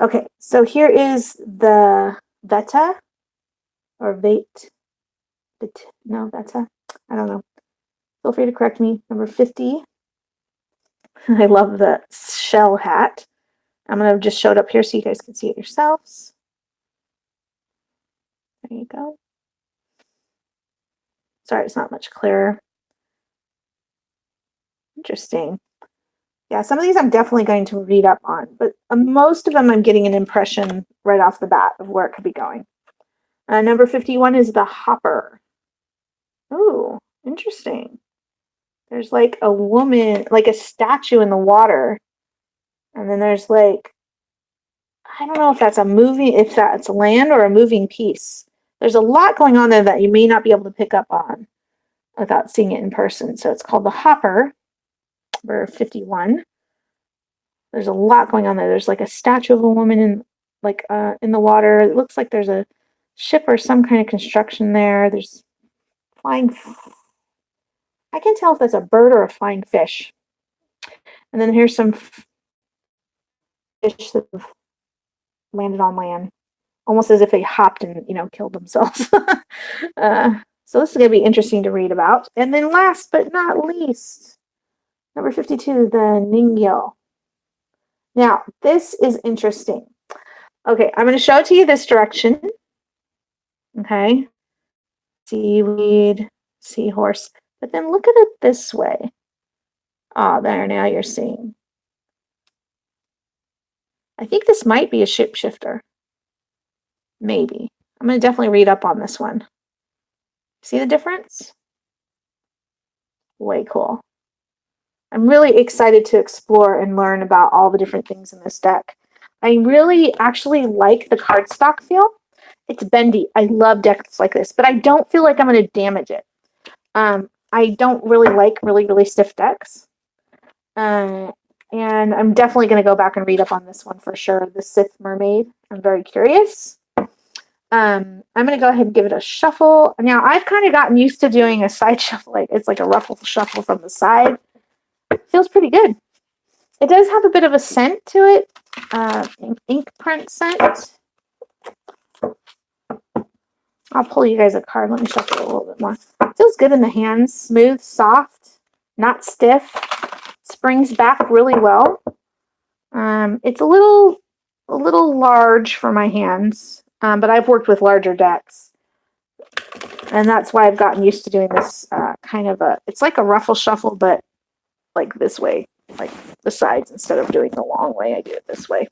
Okay, so here is the Veta or Vate. No, Veta. I don't know. Feel free to correct me. Number 50. I love the shell hat. I'm going to just show it up here so you guys can see it yourselves. There you go. Sorry, it's not much clearer. Interesting. Yeah, some of these I'm definitely going to read up on, but most of them I'm getting an impression right off the bat of where it could be going. Number 51 is the hopper. Ooh, interesting. There's like a woman, like a statue in the water. And then there's like I don't know if that's if that's land or a moving piece. There's a lot going on there that you may not be able to pick up on without seeing it in person. So it's called the Hopper, number 51. There's a lot going on there. There's like a statue of a woman in the water. It looks like there's a ship or some kind of construction there. There's flying. I can tell if that's a bird or a flying fish. And then here's some fish that have landed on land, almost as if they hopped and killed themselves. So this is going to be interesting to read about. And then last but not least, number 52, the Ningyo. Now, this is interesting. Okay, I'm going to show it to you this direction. Okay. Seaweed, seahorse. But then look at it this way. Oh, there, now you're seeing. I think this might be a shapeshifter. Maybe. I'm going to definitely read up on this one. See the difference? Way cool. I'm really excited to explore and learn about all the different things in this deck. I really actually like the cardstock feel. It's bendy. I love decks like this, but I don't feel like I'm going to damage it. I don't really like really stiff decks. And I'm definitely going to go back and read up on this one for sure. The Sith Mermaid. I'm very curious. I'm going to go ahead and give it a shuffle. Now, I've kind of gotten used to doing a side shuffle. It's like a ruffle shuffle from the side. It feels pretty good. It does have a bit of a scent to it. Ink print scent. I'll pull you guys a card. Let me shuffle it a little bit more. It feels good in the hands. Smooth, soft, not stiff. Springs back really well. It's a little large for my hands, but I've worked with larger decks, and that's why I've gotten used to doing this it's like a ruffle shuffle, but like this way, like the sides instead of doing the long way. I do it this way.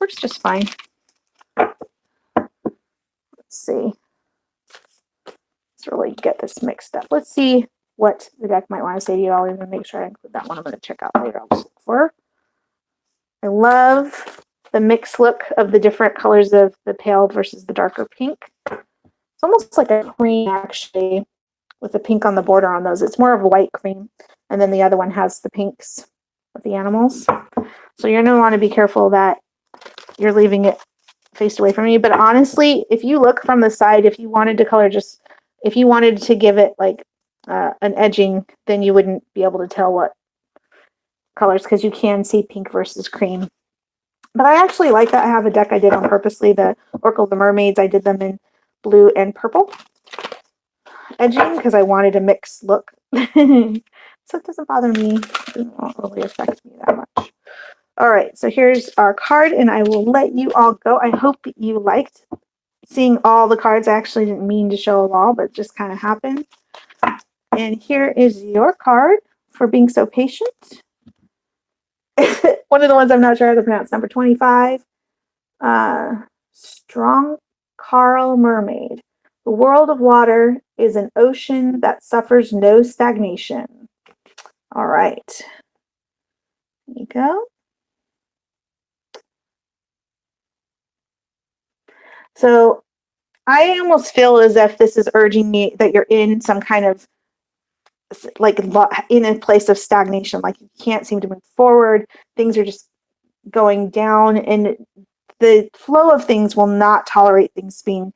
Works just fine. Let's see. Let's really get this mixed up. Let's see what the deck might want to say to you. I'll even make sure I include that one. I'm going to check out later. I'll just look for her. I love the mixed look of the different colors of the pale versus the darker pink. It's almost like a cream, actually, with the pink on the border on those. It's more of a white cream. And then the other one has the pinks with the animals. So you're going to want to be careful that you're leaving it faced away from you. But honestly, if you look from the side, if you wanted to color if you wanted to give it like an edging, then you wouldn't be able to tell what colors, because you can see pink versus cream. But I actually like that. I have a deck I did on purposely, the Oracle of the Mermaids. I did them in blue and purple edging because I wanted a mixed look. So it doesn't bother me. It doesn't really affect me that much. All right, so here's our card, and I will let you all go. I hope you liked seeing all the cards. I actually didn't mean to show them all, but it just kind of happened. And here is your card for being so patient. One of the ones I'm not sure how to pronounce, number 25. Strong Carl Mermaid. The world of water is an ocean that suffers no stagnation. All right. There you go. So I almost feel as if this is urging me that you're in some kind of like in a place of stagnation, like you can't seem to move forward. Things are just going down, and the flow of things will not tolerate things being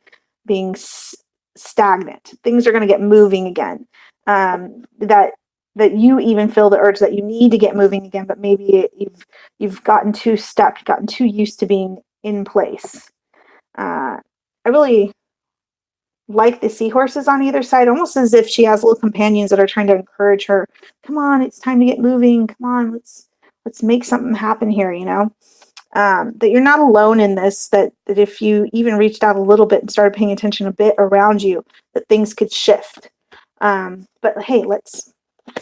stagnant. Things are going to get moving again. That you even feel the urge that you need to get moving again, but maybe you've gotten too stuck, gotten too used to being in place. I really like the seahorses on either side, almost as if she has little companions that are trying to encourage her. Come on, it's time to get moving. Come on, let's make something happen here, that you're not alone in this, that if you even reached out a little bit and started paying attention a bit around you, that things could shift. But hey, let's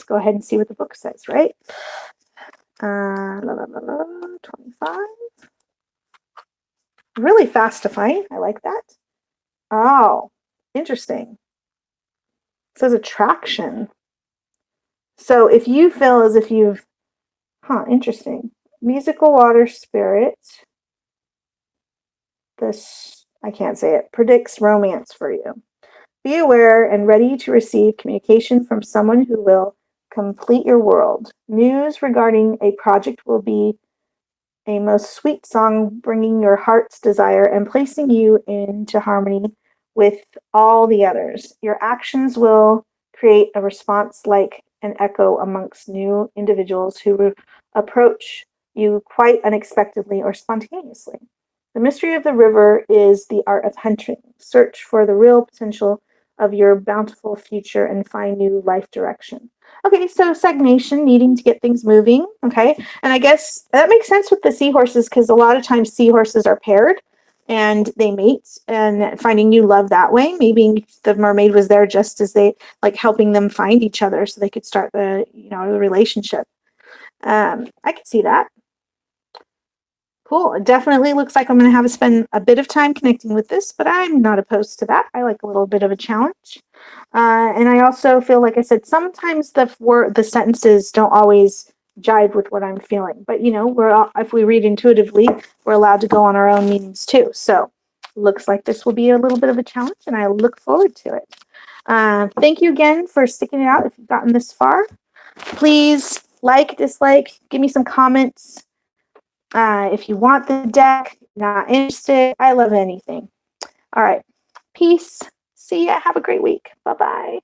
go ahead and see what the book says, right? 25. Really fast to find. I like that. Oh, interesting. It says attraction. So if you feel as if you've, interesting. Musical water spirit. this, I can't say it, predicts romance for you. Be aware and ready to receive communication from someone who will complete your world. News regarding a project will be a most sweet song, bringing your heart's desire and placing you into harmony with all the others. Your actions will create a response like an echo amongst new individuals who approach you quite unexpectedly or spontaneously. The mystery of the river is the art of hunting. Search for the real potential of your bountiful future and find new life direction. Okay, so stagnation, needing to get things moving. Okay, and I guess that makes sense with the seahorses because a lot of times seahorses are paired and they mate and finding new love that way. Maybe the mermaid was there just as they like helping them find each other so they could start the the relationship. I can see that. Cool. It definitely looks like I'm going to have to spend a bit of time connecting with this, but I'm not opposed to that. I like a little bit of a challenge. And I also feel like I said, sometimes the sentences don't always jive with what I'm feeling. But if we read intuitively, we're allowed to go on our own meanings too. So looks like this will be a little bit of a challenge, and I look forward to it. Thank you again for sticking it out if you've gotten this far. Please like, dislike, give me some comments. If you want the deck, not interested, I love anything. All right. Peace. See ya. Have a great week. Bye-bye.